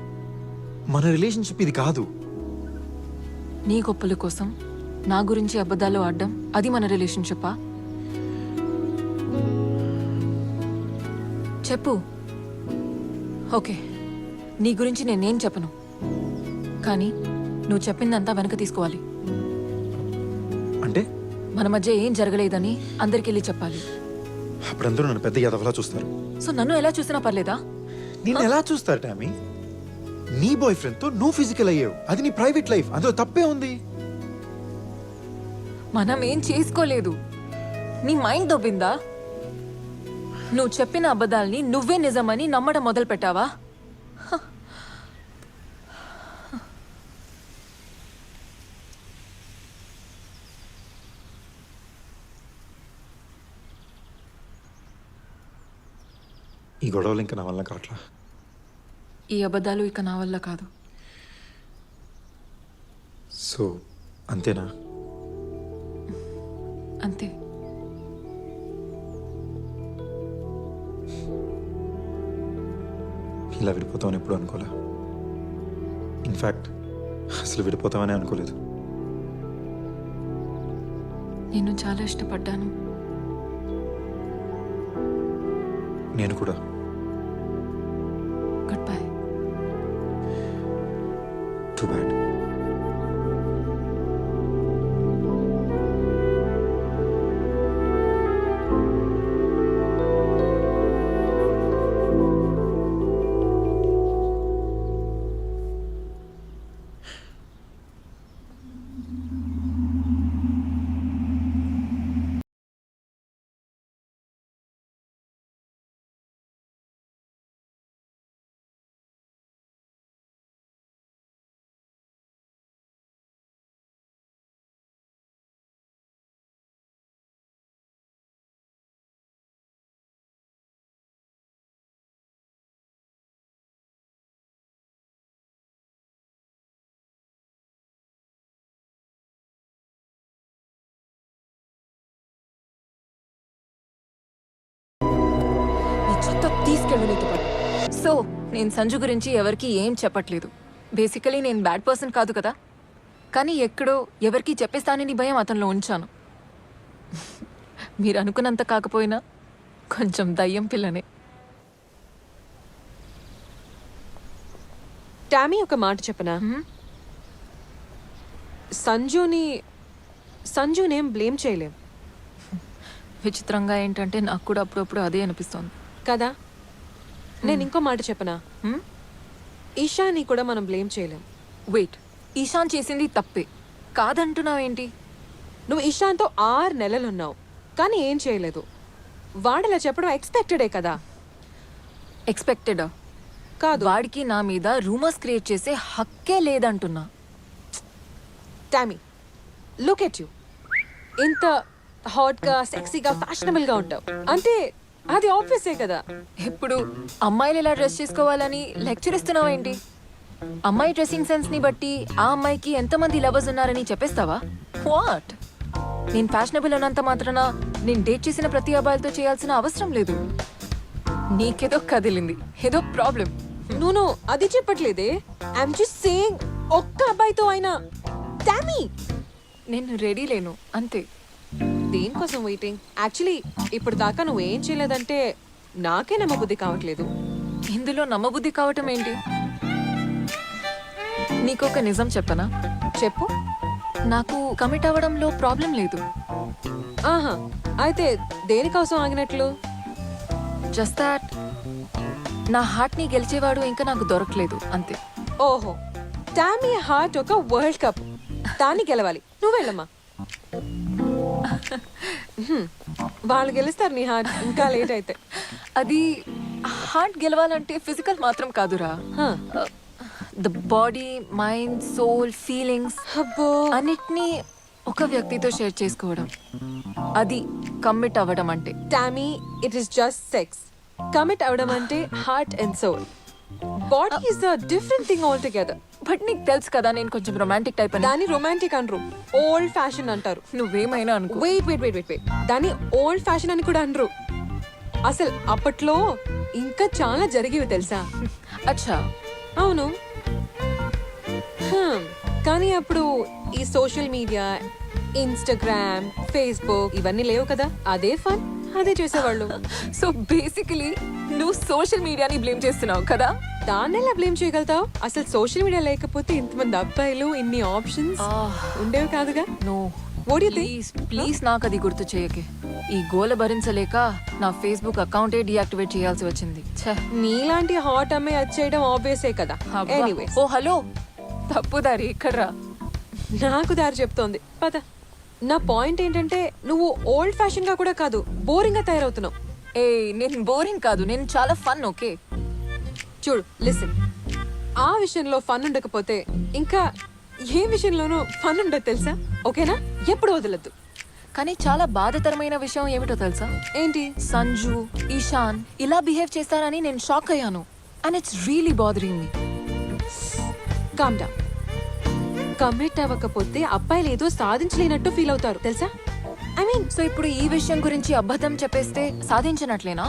మన రిలేషన్షిప్ ఇది కాదు. నీ గొప్పల కోసం నా గురించి అబద్ధాలు ఆడడం అది మన రిలేషన్షిప్పా? చెప్పు. ఓకే, నీ గురించి నేనేం చెప్పను, కానీ నువ్వు చెప్పిందంతా వెనక తీసుకోవాలి. అంటే మన మధ్య ఏం జరగలేదని అందరికి వెళ్ళి చెప్పాలి. అప్పుడందరూ నన్ను పెద్ద యాదవలా చూస్తారు. సో నన్ను ఎలా చూసినా పర్లేదా? నిన్ను ఎలా చూస్తారు టామీ? నీ బాయ్ ఫ్రెండ్ తో నువ్వు ఫిజికల్ అయ్యావు, అది నీ ప్రైవేట్ లైఫ్, అందులో తప్పే ఉంది. మనం ఏం చేసుకోలేదు, నీ మైండ్ దొబ్బిందా? నువ్వు చెప్పిన అబద్ధాల్ని నువ్వే నిజమని నమ్మడం మొదలు పెట్టావా? ఈ గొడవలు ఇంకా నా వల్ల కావట్లా. ఈ అబద్ధాలు ఇక నా వల్ల కాదు. సో అంతేనా? అంతే. ఇలా విడిపోతామని ఎప్పుడు అనుకోలే. ఇన్ఫ్యాక్ట్ అసలు విడిపోతామని అనుకోలేదు. నేను చాలా ఇష్టపడ్డాను. నేను కూడా. Good bye. Too bad. తీసుకెళ్ళు నీతో పాటు. సో నేను సంజు గురించి ఎవరికి ఏం చెప్పట్లేదు. బేసికలీ నేను బ్యాడ్ పర్సన్ కాదు కదా, కానీ ఎక్కడో ఎవరికి చెప్పేస్తానని భయం అతనిలో ఉంచాను. మీరు అనుకున్నంత కాకపోయినా కొంచెం దయ్యం పిల్లనే. టామీ ఒక మాట చెప్పనా? సంజునేం బ్లేమ్ చేయలేం విచిత్రంగా ఏంటంటే నాకు కూడా అప్పుడప్పుడు అదే అనిపిస్తోంది కదా. నేను ఇంకో మాట చెప్పనా? ఈషాని కూడా మనం బ్లేమ్ చేయలేం. వెయిట్, ఈశాన్ చేసింది తప్పే కాదంటున్నావేంటి? నువ్వు ఈషాన్తో 6 నెలలున్నావు కానీ ఏం చేయలేదు. వాడిలా చెప్పడం ఎక్స్పెక్టెడే కదా. ఎక్స్పెక్టెడా? కాదు. వాడికి నా మీద రూమర్స్ క్రియేట్ చేసే హక్కే లేదంటున్నా. Tommy, look at you. ఇంత హాట్గా సెక్సీగా ఫ్యాషనబుల్గా ఉంటావు అంటే అది ఆబ్వియసే కదా. ఇప్పుడు అమ్మాయిలు ఎలా డ్రెస్ చేసుకోవాలని లెక్చర్ ఇస్తున్నావేంటి? అమ్మాయి డ్రెస్సింగ్ సెన్స్ ని బట్టి ఆ అమ్మాయికి ఎంతమంది లవర్స్ ఉన్నారని చెప్పేస్తావా? వాట్? నేను ఫ్యాషనబుల్ అన్నంత మాత్రాన నేను డేట్ చేసిన ప్రతి అబ్బాయిలతో చేయాల్సిన అవసరం లేదు. నీకేదో కదిలింది, ఏదో ప్రాబ్లం. నువ్వు అది చెప్పట్లేదే. ఐఎమ్ జస్ట్ సేయింగ్ ఒక్క అబ్బాయితో అయినా. టామీ, నేను రెడీ లేను అంతే. దేనికోసం వెయిటింగ్? యాక్చువల్లీ ఇప్పుడు దాకా నువ్వేం చేయలేదంటే నాకే నమ్మబుద్ధి కావట్లేదు. ఇందులో నమ్మబుద్ధి కావటం ఏంటి? నీకొక నిజం చెప్పనా? చెప్పు. నాకు కమిట్ అవ్వడంలో ప్రాబ్లం లేదు. ఆహా, అయితే దేనికోసం ఆగినట్లు? జస్ట్ దాట్ నా హార్ట్ ని గెలిచేవాడు ఇంకా నాకు దొరకలేదు అంతే. ఓహో, టామీ హార్ట్ ఒక వరల్డ్ కప్, దాన్ని గెలవాలి. నువ్వు వెళ్ళమ్మా. వాళ్ళు గెలుస్తారు నీ హార్ట్ ఇంకా లేట్ అయితే. అది హార్ట్ గెలవాలంటే ఫిజికల్ మాత్రం కాదురా. The body, mind, soul, feelings అబ్బో, అన్నిటినీ ఒక వ్యక్తితో షేర్ చేసుకోవడం, అది కమిట్ అవ్వడం అంటే. Tommy, it is just sex. Commit అవడం అంటే heart and soul. Body is a different thing all together. But నీకు తెలుసు కదా నేను కొంచెం రొమాంటిక్ టైప్ అని. దాన్ని రొమాంటిక్ అనరు, ఓల్డ్ ఫ్యాషన్ అంటారు. నువ్వేమైనా అనుకో. Wait wait wait wait wait దాన్ని ఓల్డ్ ఫ్యాషన్ అని కూడా అనరు. అసలు అప్పట్లో ఇంకా చాలా జరిగేవి తెలుసా? అచ్చా, అవును. కానీ అప్పుడు ఈ సోషల్ మీడియా, ఇన్స్టాగ్రామ్, ఫేస్బుక్ ఇవన్నీ లేవు కదా. అదే ఫన్, అదే చేసేవాళ్ళు. సో బేసికలీ నువ్వు సోషల్ మీడియాని బ్లేమ్ చేస్తున్నావు కదా. దాన్ని ఎలా బ్లేమ్ చేయగలుగుతావు? అసలు సోషల్ మీడియా లేకపోతే ఇంతమంది అబ్బాయిలు, ఇన్ని ఆప్షన్స్ ఉండేవి కాదుగా. No, What do you think? Please please నాకు అది గుర్తు చేయకే. ఈ గోల భరించలేక నా ఫేస్బుక్ అకౌంటే డియాక్టివేట్ చేయాల్సి వచ్చింది. ఛే, నీలాంటి హాట్ అమ్మాయి అది చేయడం ఆబ్వియసే కదా. అబ్బా. ఎనీవేస్, ఓ హలో, తప్పు దారి ఇక్కడ్రా. నాకు దారి చెప్తోంది పద. నా పాయింట్ ఏంటంటే నువ్వు ఓల్డ్ ఫ్యాషన్ గా కూడా కాదు, బోరింగ్ గా తయారవుతున్నావు. ఏ నేను బోరింగ్ కాదు, నేను చాలా ఫన్. ఓకే చూడు, లిసన్, ఆ విషయంలో ఫన్ ఉండకపోతే ఇంకా ఏ విషయంలోనూ ఫన్ ఉండదు తెలుసా? ఓకేనా? ఎప్పుడు వదలద్దు. కానీ చాలా బాధాకరమైన విషయం ఏమిటో తెలుసా? ఏంటి? సంజు, ఈశాన్ ఇలా బిహేవ్ చేస్తారని నేను షాక్ అయ్యాను. And it's really bothering me. Calm down. Commit అవ్వకపోతే అబ్బాయిలు ఏదో సాధించలేనట్టు ఫీల్ అవుతారు తెలుసా? ఐ మీన్, సో ఇప్పుడు ఈ విషయం గురించి అబద్ధం చెప్పేస్తే సాధించినట్లేనా?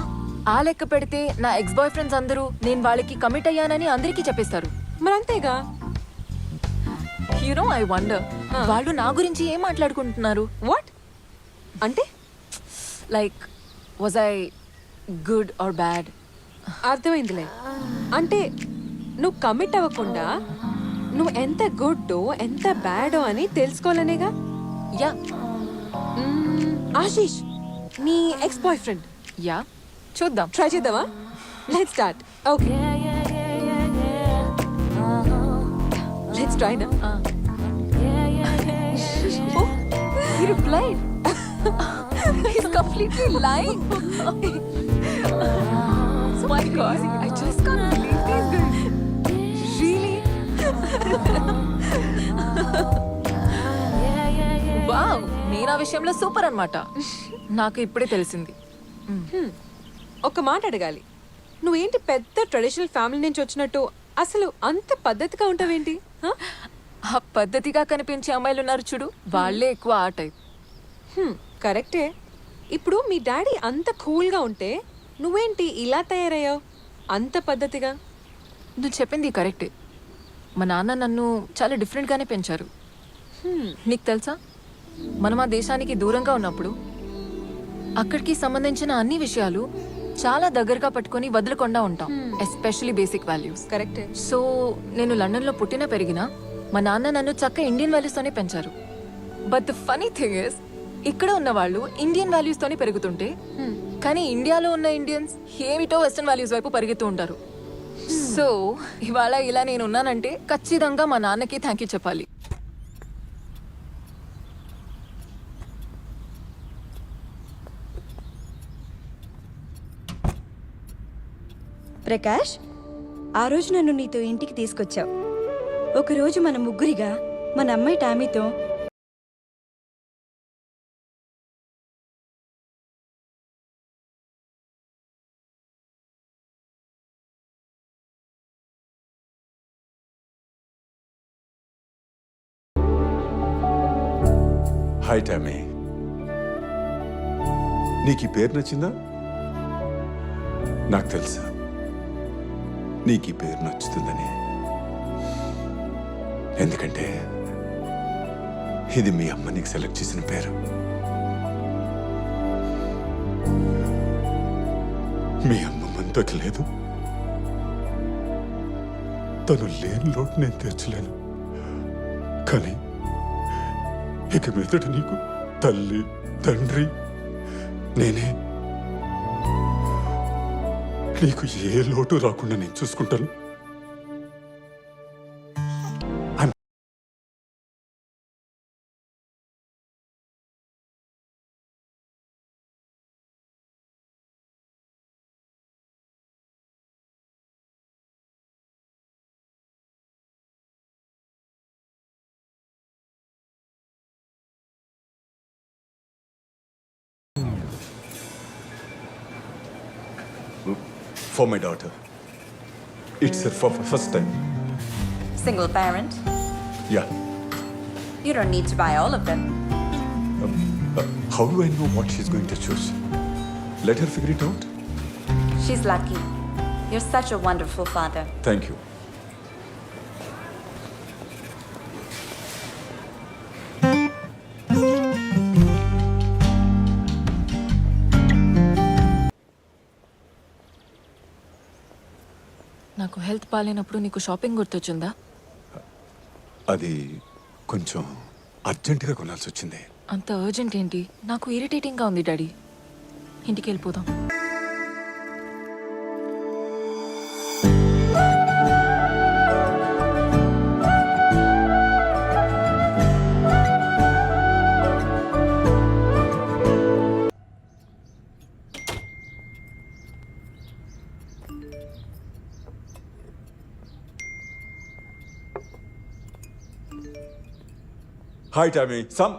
ఆ లెక్క పెడితే నా ఎక్స్ బాయ్ ఫ్రెండ్స్ అందరూ నేను వాళ్ళకి కమిట్ అయ్యానని అందరికీ చెప్పేస్తారు. మరి అంతేగా. యూనో ఐ వండర్ వాళ్ళు నా గురించి ఏం మాట్లాడుకుంటున్నారు. వాట్ అంటే? Like was I good or bad? అర్థమైందిలే. అంటే నువ్వు కమిట్ అవ్వకుండా నువ్వు ఎంత గుడ్డో ఎంత బ్యాడో అని తెలుసుకోవాలనేగా. యా ఆశీష్, నీ ఎక్స్ బాయ్ ఫ్రెండ్. యా చూద్దాం. ట్రై చేద్దామా? Let's start. Okay, let's try నా. He replied. He's completely lying. Oh my God, I just can't believe these guys. Really? Wow, నేను ఆ విషయంలో సూపర్ అన్నమాట. నాకు ఇప్పుడే తెలిసింది. ఒక మాట అడగాలి. నువ్వేంటి పెద్ద ట్రెడిషనల్ ఫ్యామిలీ నుంచి వచ్చినట్టు అసలు అంత పద్ధతిగా ఉంటావేంటి? హ? ఆ పద్ధతిగా కనిపించే అమ్మాయిలు ఉన్నారు చూడు, వాళ్ళే ఎక్కువ ఆ టైప్. కరెక్టే. ఇప్పుడు మీ డాడీ అంత కూల్గా ఉంటే నువ్వేంటి ఇలా తయారయ్యావు అంత పద్ధతిగా? నువ్వు చెప్పింది కరెక్టే. మా నాన్న నన్ను చాలా డిఫరెంట్గానే పెంచారు. నీకు తెలుసా, మనం ఆ దేశానికి దూరంగా ఉన్నప్పుడు అక్కడికి సంబంధించిన అన్ని విషయాలు చాలా దగ్గరగా పట్టుకొని వదలకుండా ఉంటాం, ఎస్పెషలీ బేసిక్ వాల్యూస్. కరెక్టే. సో నేను లండన్లో పుట్టిన పెరిగిన మా నాన్న నన్ను చక్క ఇండియన్ వాల్యూస్తోనే పెంచారు. But the funny thing is, ఇక్కడ ఉన్న వాళ్ళు ఇండియన్ వాల్యూస్తోనే పెరుగుతుంటే కానీ ఇండియాలో ఉన్న ఇండియన్స్ ఏమిటో వెస్టర్న్ వాల్యూస్ వైపు పరిగెత్తూ ఉంటారు. సో ఇవాళ ఇలా నేను ఉన్నానంటే ఖచ్చితంగా మా నాన్నకి థ్యాంక్ యూ చెప్పాలి. ప్రకాష్, ఆ రోజు నన్ను నీతో ఇంటికి తీసుకొచ్చావు. ఒకరోజు మన ముగ్గురిగా మన అమ్మాయి టామీతో హాయ్ టామీ, నీకు ఈ పేరు నచ్చిందా? నాకు తెలుసా నీకు ఈ పేరు నచ్చుతుందని. ఎందుకంటే ఇది మీ అమ్మ నీకు సెలెక్ట్ చేసిన పేరు. మీ అమ్మ మనతోకి లేదు, తను లేని లోటు నేను తీర్చలేను. కానీ ఇక మీదట నీకు తల్లి తండ్రి నేనే. నీకు ఏ లోటు రాకుండా నేను చూసుకుంటాను. For my daughter. It's her first time. Single parent? Yeah. You don't need to buy all of them. How do I know what she's going to choose? Let her figure it out. She's lucky. You're such a wonderful father. Thank you. నాకు health బాగాలేనప్పుడు నీకు shopping గుర్తొచ్చిందా? అది కొంచెం అర్జెంటుగా కొనాల్సి వచ్చింది. అంత అర్జెంట్ ఏంటి? నాకు ఇరిటేటింగ్గా ఉంది డాడీ. ఇంటికి వెళ్ళిపోదాం. Hi, Tammy. Some.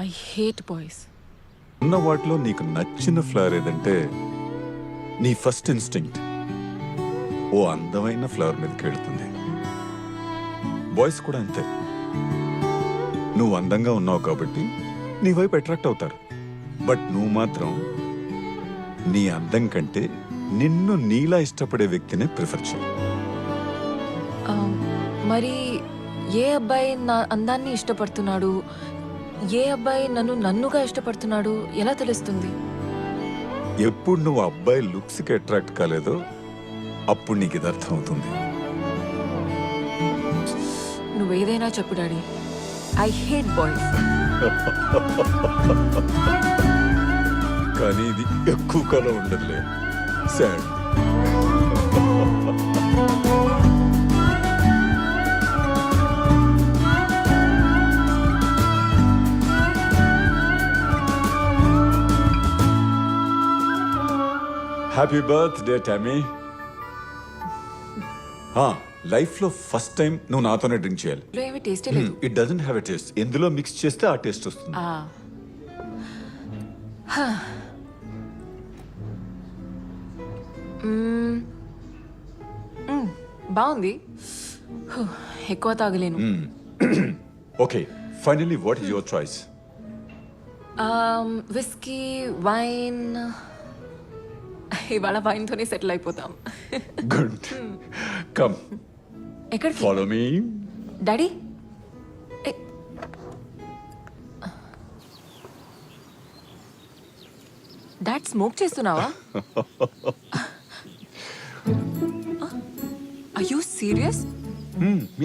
I hate boys. ఉన్న వాటిలో నీకు నచ్చిన ఫ్లవర్ ఏదంటే నీ ఫస్ట్ ఇన్స్టింక్ట్ ఓ అందమైన ఫ్లవర్ మీదకి వెళుతుంది. బాయ్స్ కూడా అంతే. నువ్వు అందంగా ఉన్నావు కాబట్టి నీ వైపు అట్రాక్ట్ అవుతారు. బట్ నువ్వు మాత్రం నీ అందం కంటే నిన్ను నీలా ఇష్టపడే వ్యక్తినే ప్రిఫర్ చేయి. మరి ఏ అబ్బాయి నా అందాన్ని ఇష్టపడుతున్నాడు, ఏ అబ్బాయి నన్నుగా ఇష్టపడుతున్నాడు ఎలా తెలుస్తుంది? ఎప్పుడు నువ్వు అబ్బాయి లుక్స్కి అట్రాక్ట్ కాలేదో అప్పుడు నీకు ఇది అర్థం అవుతుంది. నువ్వేదైనా చెప్పు డాడీ, ఐ హేట్ బాయ్స్. కానీ ఇది ఎక్కువ కాలం ఉండదులే. Sad. Happy birthday Tommy. Life లో ఫస్ట్ టైం నువ్వు నాతోనే డ్రింక్ చేయాలి. ఇందులో ఏమీ టేస్టే లేదు. It doesn't have a taste. ఎందులో మిక్స్ చేస్తే ఆ టేస్ట్ వస్తుంది. బాగుంది. ఎక్కువ తాగలేను. Okay, finally what is your choice? Whisky, wine. ఇవాళ వైన్తోనే సెటిల్ అయిపోతాం. గుడ్. కమ్ ఎక్కడికి follow me. Daddy? Dad smoke చేస్తున్నావా? Are you serious?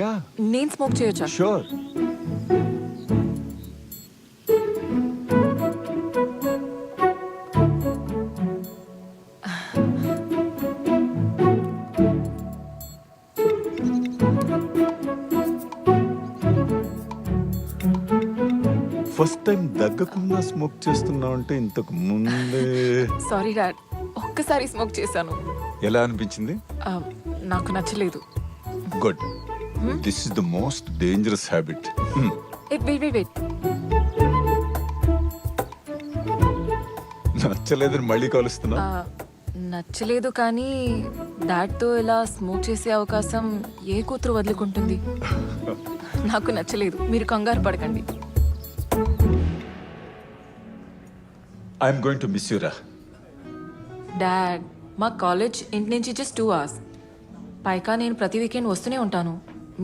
యా, నేను స్మోక్ చేయొచ్చా? షూర్. ఫస్ట్ టైం దగ్గకుండా స్మోక్ చేస్తున్నావు అంటే ఇంతకు ముందే సారీ డాడ్, ఒక్కసారి స్మోక్ చేశాను. ఎలా అనిపించింది? నాకు నచ్చలేదు. Good. This is the most dangerous habit. Wait. నచ్చలేదని మళ్ళీ కలుస్తున్నా. నచ్చలేదు కానీ డాడ్తో ఇలా స్మోక్ చేసే అవకాశం ఏ కూతురు వదులుకుంటుంది? నాకు నచ్చలేదు, మీరు కంగారు పడకండి. I'm going to miss you రా. డాడ్, మా కాలేజ్ ఇంటి నుంచి జస్ట్ 2 hours. పైగా నేను ప్రతి వీకెండ్ వస్తూనే ఉంటాను.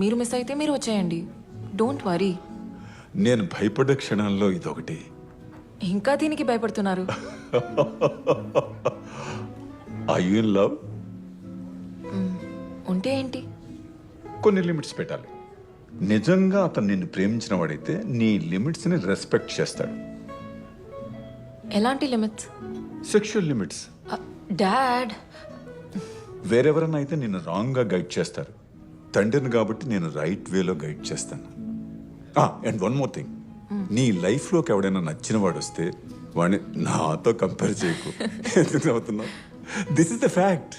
మీరు మిస్ అయితే మీరు వచ్చేయండి. Don't worry. నేను భయపడ్డ క్షణాల్లో ఇదొకటి. ఇంకా దీనికి భయపడుతున్నారు? Are you in love? ఉంటే ఏంటి? కొన్ని లిమిట్స్ పెట్టాలి. నిజంగా అతను నిన్ను ప్రేమించిన వాడైతే నీ లిమిట్స్ ని రెస్పెక్ట్ చేస్తాడు. ఎలాంటి లిమిట్స్? Sexual limits. డాడ్, వేరెవరన్నా అయితే నిన్ను రాంగ్ గా గైడ్ చేస్తారు. తండ్రిని కాబట్టి నేను రైట్ వేలో గైడ్ చేస్తాను. అండ్ వన్ మోర్ థింగ్, నీ లైఫ్ లోకి ఎవడైనా నచ్చిన వాడు వస్తే వాడిని నాతో కంపేర్ చేయకు. ఎందుకు అవుతున్నావు? This is the fact.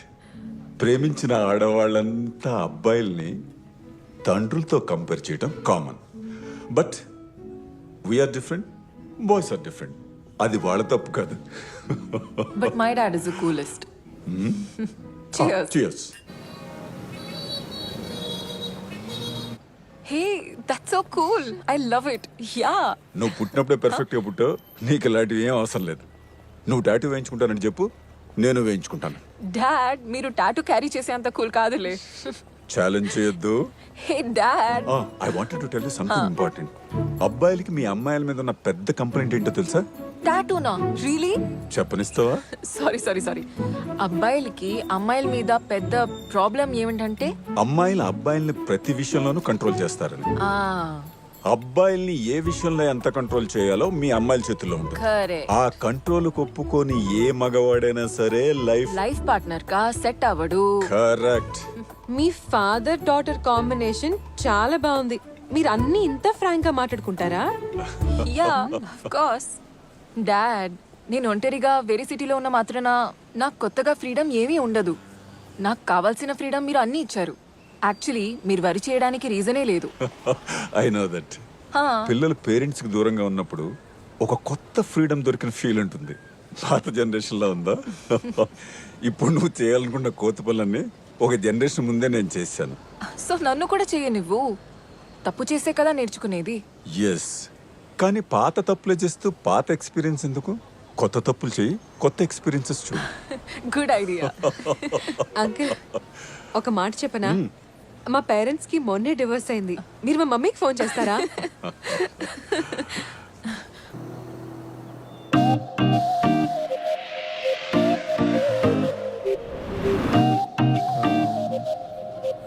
ప్రేమించిన ఆడవాళ్ళంతా అబ్బాయిల్ని తండ్రులతో కంపేర్ చేయడం common. But we're different, boys are different. అది వాళ్ళ తప్పు కాదు. But my dad is the coolest. Cheers. Cheers. Hey, that's so cool. I love it. Yeah. నువ్వు పుట్టినప్పుడే పెర్ఫెక్ట్గా పుట్టావు. నీకు ఇలాంటివి ఏం అవసరం లేదు. నువ్వు టాటూ వేయించుకుంటానని చెప్పు, నేను వేయించుకుంటాను. డాడ్, మీరు టాటూ క్యారీ చేసేంత కూల్ కాదులే. ఛాలెంజ్ చేయొద్దు. Hey dad, I wanted to tell you something important. అబ్బాయిలకి మీ అమ్మాయిల మీద ఉన్న పెద్ద కంప్లైంట్ ఏంటో తెలుసా? టాటూనా? రియలీ? చెప్పనిస్తావా? సారీ. అబ్బాయిలకి అమ్మాయిల మీద పెద్ద ప్రాబ్లం ఏమిటంటే అమ్మాయిలు అబ్బాయిల్ని ప్రతి విషయంలోనూ కంట్రోల్ చేస్తారని. అబ్బాయిల్ని ఏ విషయంలో ఎంత కంట్రోల్ చేయాలో మీ అమ్మాయిల చేతుల్లో ఉంటుంది. కరెక్ట్. ఆ కంట్రోల్ ఒప్పుకొని ఏ మగవాడైనా సరే లైఫ్ పార్ట్నర్ కా సెట్ అవ్వడు. కరెక్ట్. మీ ఫాదర్ డాటర్ కాంబినేషన్ చాలా బాగుంది. మీరు అన్ని ఇంత ఫ్రాంక్ గా మాట్లాడుకుంటారా? Yeah of course. డాడ్, నేను ఒంటరిగా వేరే సిటీలో ఉన్న మాత్రాన నాకు కొత్తగా ఫ్రీడమ్ ఏమీ ఉండదు. నాకు కావాల్సిన ఫ్రీడమ్ మీరు అన్నీ ఇచ్చారు. యాక్చువల్లీ మీరు వరి చేయడానికి రీజనే లేదు. I know that. హా, పిల్లలు పేరెంట్స్ కి దూరంగా ఉన్నప్పుడు ఒక కొత్త ఫ్రీడమ్ దొరికిన ఫీల్ ఉంటుంది. పాత జనరేషన్ లో ఉందా? ఇప్పుడు నువ్వు చేయాలనుకున్న కోతి పనులన్నీ ఒక జనరేషన్ ముందే నేను చేశాను. సో నన్ను కూడా చెయ్యి నువ్వు. తప్పు చేసే కదా నేర్చుకునేది. ఎస్, కానీ పాత తప్పులే చేస్తూ పాత ఎక్స్పీరియన్స్ ఎందుకు? కొత్త తప్పులు చేయి, కొత్త ఎక్స్పీరియన్సెస్ చూడు. Good idea. అంకుల్, ఒక మాట చెప్పనా? మా పేరెంట్స్ కి మొన్నే డివోర్స్ అయింది. మీరు మా మమ్మీకి ఫోన్ చేస్తారా?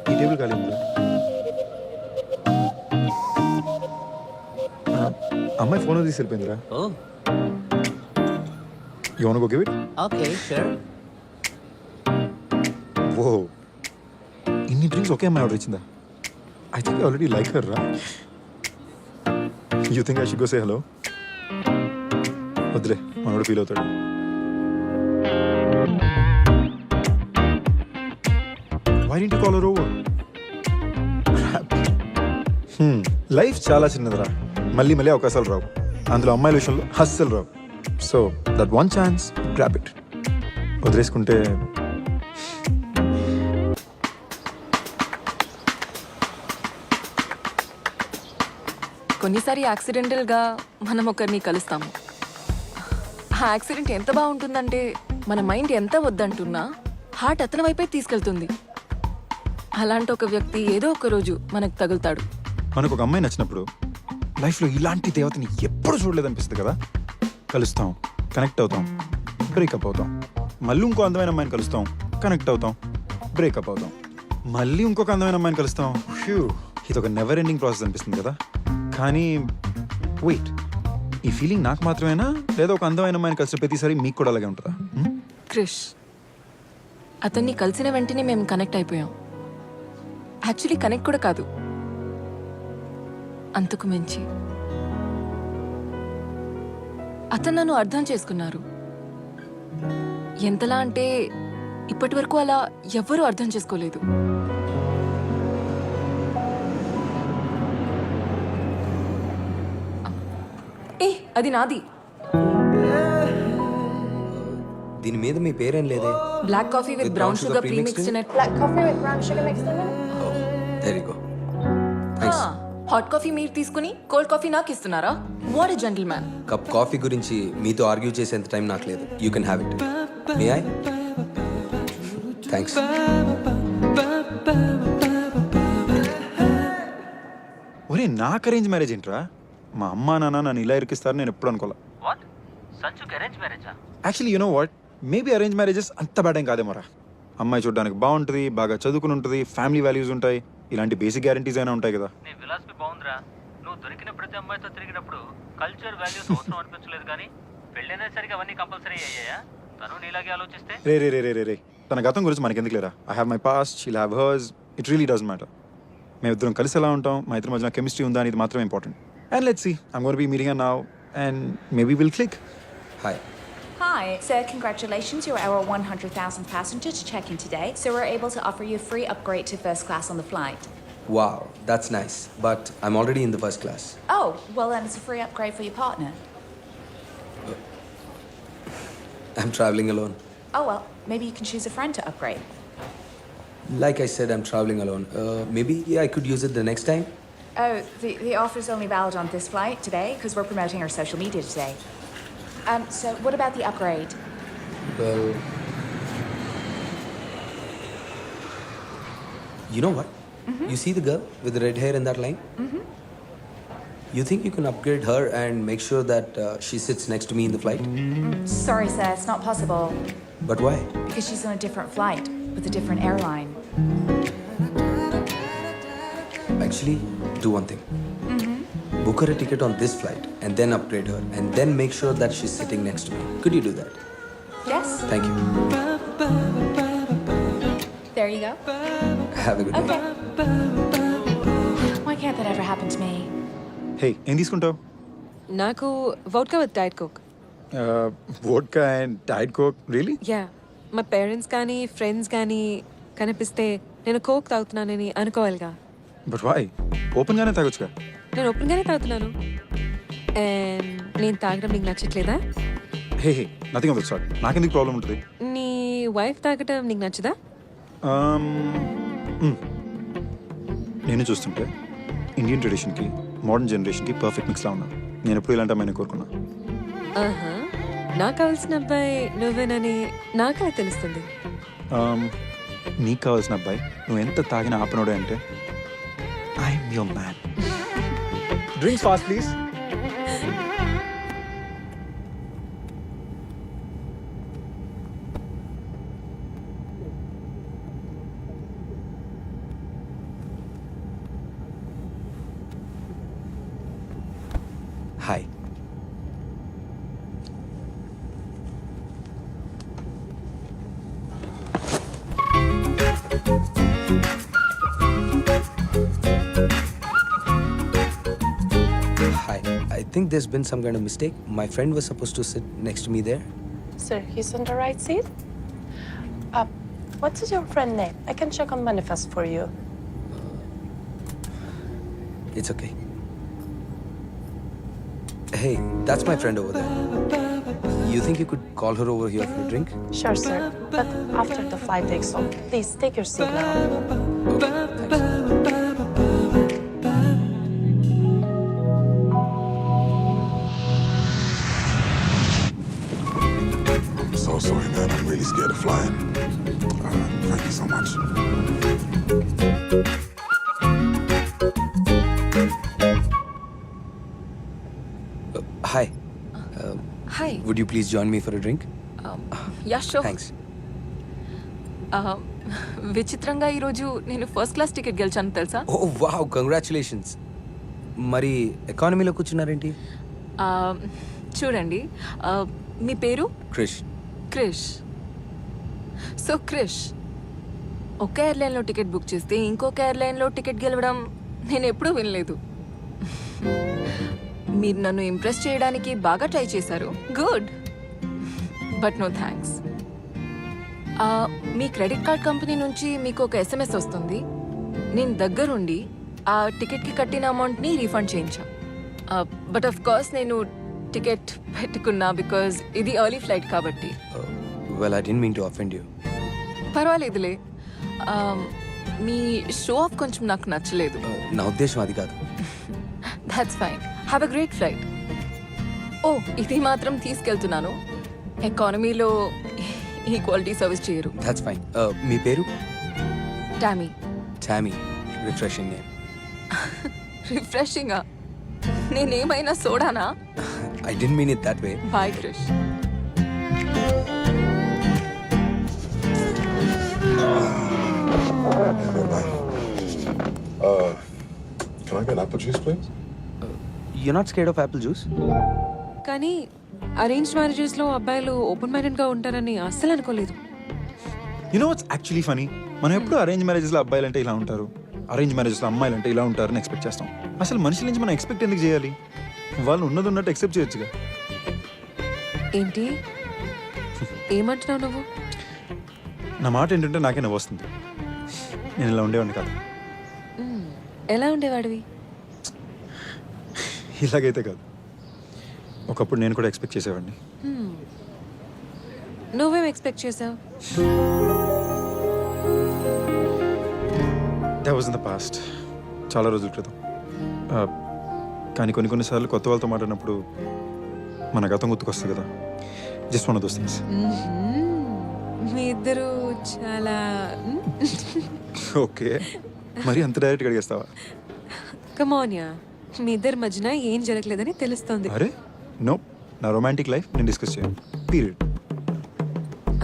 ఈ టేబుల్ ఖాళీ ఉందా? అమ్మాయి ఫోన్ తీసి వెళ్ళిపోయిందిరా. Oh you want go give it? Okay sure. Oh, ఇన్ని డ్రింక్స్ ఒకే అమ్మాయి ఆర్డర్ ఇచ్చిందా? I think already like her రా. You think I should go say hello? వద్దులే, మనోడు ఫీల్ అవుతాడు. Why did you call her over? Life చాలా చిన్నదిరా. మళ్ళీ మళ్ళీ అవకాశాలు రావు. అందులో అమ్మాయిల విషయంలో అస్సలు రావు. So that one chance, grab it. వదిలేసుకుంటే కొన్నిసారి యాక్సిడెంటల్గా మనం ఒకరిని కలుస్తాము. ఆ యాక్సిడెంట్ ఎంత బాగుంటుందంటే మన మైండ్ ఎంత వద్దంటున్నా హార్ట్ అతని వైపే తీసుకెళ్తుంది. అలాంటి ఒక వ్యక్తి ఏదో ఒక రోజు మనకు తగులుతాడు. మనకు ఒక అమ్మాయి నచ్చినప్పుడు లైఫ్లో ఇలాంటి దేవతని ఎప్పుడు చూడలేదనిపిస్తుంది కదా. కలుస్తాం, కనెక్ట్ అవుతాం, బ్రేకప్ అవుతాం. మళ్ళీ ఇంకో అందమైన అమ్మాయిని కలుస్తాం, కనెక్ట్ అవుతాం, బ్రేకప్ అవుతాం. మళ్ళీ ఇంకొక అందమైన అమ్మాయిని కలుస్తాం. హ్యూ, ఇది ఒక నెవర్ ఎండింగ్ ప్రాసెస్ అనిపిస్తుంది కదా. కానీ వెయిట్, ఈ ఫీలింగ్ నాకు మాత్రమేనా, లేదా ఒక అందమైన అమ్మాయిని కలిసిన ప్రతిసారి మీకు కూడా అలాగే ఉంటుందా? క్రిష్, అతన్ని కలిసిన వెంటనే మేము కనెక్ట్ అయిపోయాం. యాక్చువల్లీ కనెక్ట్ కూడా కాదు, అంతకు మించి అతను నన్ను అర్థం చేసుకున్నారు. ఎంతలా అంటే ఇప్పటి వరకు అలా ఎవ్వరూ అర్థం చేసుకోలేదు. ఏ, అది నాది. దీని మీద మీ పేరేం లేదే. Black coffee with brown sugar pre mixed in it. There you go. Hot coffee మీరు తీసుకుని కోల్డ్ కాఫీ నాకు ఇస్తున్నారా? What a gentleman. Cup coffee గురించి మీతో ఆర్గ్యూ చేసేంత టైం నాకు లేదు. You can have it. May I? Thanks. ఒరే, నాకు అరేంజ్ మ్యారేజ్ ఏంట్రా? మా అమ్మా నాన్న నన్ను ఇలా ఇరికిస్తారు నేను ఎప్పుడు అనుకోలే. వాట్? సంజుకి అరేంజ్ మ్యారేజా? Actually you know what, maybe arrange marriages అంత బ్యాడ్ ఏం కాదేమోరా. అమ్మాయి చూడడానికి బాగుంటుంది, బాగా చదువుకుని ఉంటుంది, ఫ్యామిలీ వాల్యూస్ ఉంటాయి, ఇలాంటి బేసిక్ గ్యారంటీస్ అయినా ఉంటాయి కదా. నీ ఫిలాసఫీ బాగుందిరా. నువ్వు దొరికిన ప్రతి అమ్మాయితో తిరిగినప్పుడు కల్చర్ వాల్యూస్ అవసరం అనిపించలేదు, కానీ పెళ్ళైనా సరిగా అవన్నీ కంపల్సరీ అయ్యాయా? తను నీలాగే ఆలోచిస్తే? రే రే రే రే రే రే తన గతం గురించి మనకి ఎందుకు లేరా? I have my past, she'll have hurts. It really doesn't matter. మేము ఇద్దరం కలిసి ఎలా ఉంటాం, మా ఇద్దరి మధ్యన కెమిస్ట్రీ ఉందా అనేది మాత్రమే important. And let's see, I'm gonna be meeting her now and maybe will click. Hi. Hi, sir. Congratulations. You're our 100,000th passenger to check in today, so we're able to offer you a free upgrade to first class on the flight. Wow, that's nice. But I'm already in the first class. Oh, well, then it's a free upgrade for your partner. I'm traveling alone. Oh, well, maybe you can choose a friend to upgrade. Like I said, I'm traveling alone. Maybe I could use it the next time. Oh, the offer's only valid on this flight today because we're promoting our social media today. So what about the upgrade? Well, you know what? You see the girl with the red hair in that line? You think you can upgrade her and make sure that she sits next to me in the flight? Sorry, sir, it's not possible But why? because she's on a different flight with a different airline. Actually, do one thing. book her a ticket on this flight and then upgrade her and then make sure that she's sitting next to me. Could you do that? Yes. Thank you. There you go. Have a good Okay. day. Why can't that ever happen to me? హే ఏం తీసుకుంటావు నాకు vodka with diet coke. Vodka and diet coke really yeah, మా parents కానీ friends కానీ కనిపిస్తే నేను coke తాగుతున్నానని అనుకోవాలిగా. But why ఓపెన్గానే తాగొచ్చుగా నేను ఓపెన్గానే తాగుతున్నాను. అండ్ నేను తాగడం నీకు నచ్చట్లేదా? హే హే నథింగ్ ఆఫ్ ద సార్ట్. నాకెందుకు ప్రాబ్లం ఉంటుంది? నీ వైఫ్ తాగటం నీకు నచ్చదా? నేను చూస్తుంటే ఇండియన్ ట్రెడిషన్కి మోడర్న్ జనరేషన్కి పర్ఫెక్ట్ మిక్స్లా ఉన్నా. నేను ఎప్పుడు ఇలాంటి అమ్మాయిని కోరుకున్నా. ఆహా, నాకు కావాల్సిన అబ్బాయి నువ్వేనని నాకే తెలుస్తుంది. నీకు కావాల్సిన అబ్బాయి నువ్వు ఎంత తాగిన ఆపనోడే అంటే I'm your man. Drinks fast please. Hi. Hi. I think there's been some kind of mistake. My friend was supposed to sit next to me there. Sir, he's on the right seat. What is your friend name? I can check on manifest for you. It's okay. Hey, that's my friend over there. You think you could call her over here for a drink? Sure, sir. But after the flight takes off, please take your seat now. Thanks. I'm so sorry, man. I'm really scared of flying. Thank you so much. Hi. Hi. Would you please join me for a drink? Yeah sure. Thanks. విచిత్రంగా ఈరోజు నేను first class ticket గెలిచాను తెలుసా? Oh, wow. Congratulations. మరి ఎకానమీలో కూర్చున్నారేంటి? చూడండి, మీ పేరు Krish. Krish. So Krish, ఒక ఎయిర్లైన్లో టికెట్ బుక్ చేస్తే ఇంకొక ఎయిర్లైన్లో టికెట్ గెలవడం నేను ఎప్పుడూ వినలేదు. మీరు నన్ను ఇంప్రెస్ చేయడానికి బాగా ట్రై చేశారు. Good, but no thanks. మీ క్రెడిట్ కార్డ్ కంపెనీ నుంచి మీకు ఒక ఎస్ఎంఎస్ వస్తుంది. నేను దగ్గరుండి ఆ టికెట్కి కట్టిన అమౌంట్ని రీఫండ్ చేయించా. బట్ ఆఫ్ కోర్స్ నేను టికెట్ పెట్టుకున్నా బికాజ్ ఇది ఎర్లీ ఫ్లైట్ కాబట్టి. Well, I didn't mean to offend you. పర్వాలేదులే. మీ షో ఆఫ్ కొంచెం నాకు నచ్చలేదు. నా ఉద్దేశం అది కాదు. That's fine. Have a great flight. Oh, ఇది మాత్రం తీసుకెళ్తున్నాను. ఎకానమీలో ఈక్వాలిటీ సర్వీస్ చేయరు. That's fine. మీ పేరు? టామీ. Tammy. Refreshing name. రిఫ్రెషింగా? నేనేమైనా సోడానా? I didn't mean it that way. Bye Krish. Can I get apple juice, please? You're not scared of apple juice? కానీ అరేంజ్ మ్యారేజెస్లో అబ్బాయిలు ఓపెన్ మైండెడ్గా ఉంటారని అస్సలు అనుకోలేదు. You know what's actually funny? మనం ఎప్పుడు అరేంజ్ మ్యారేజెస్లో అబ్బాయిలు అంటే ఇలా ఉంటారు, అరేంజ్ మ్యారేజెస్లో అమ్మాయిలు అంటే ఇలా ఉంటారని ఎక్స్పెక్ట్ చేస్తాం. అసలు మనుషుల నుంచి మనం ఎక్స్పెక్ట్ ఎందుకు చేయాలి? వాళ్ళు ఉన్నది ఉన్నట్టు ఎక్సెప్ట్ చేయొచ్చుగా. ఏంటి ఏమంటున్నావు నువ్వు? నా మాట ఏంటంటే నాకే నవ్వు వస్తుంది. నేను ఇలా ఉండేవాడిని కాదు. ఎలా ఉండేవాడివి? ఇలాగైతే కాదు. ఒకప్పుడు నేను కూడా ఎక్స్పెక్ట్ చేసేవాడిని. నువ్వేం ఎక్స్పెక్ట్ చేసావు? That was in the past, చాలా రోజుల క్రితం. కానీ కొన్నిసార్లు కొత్త వాళ్ళతో మాట్లాడినప్పుడు మన గతం గుర్తుకొస్తుంది కదా. Just one of those things. మీ ఇద్దరు చాలా ఓకే, మరి అంత డైరెక్ట్గా అడిగేస్తావా? కమాన్యా, మీ ఇద్దరి మధ్యన ఏం జరగలేదని తెలుస్తుంది. అరే నో, నా రొమాంటిక్ లైఫ్ నేను డిస్కస్ చేయను. పీరియడ్.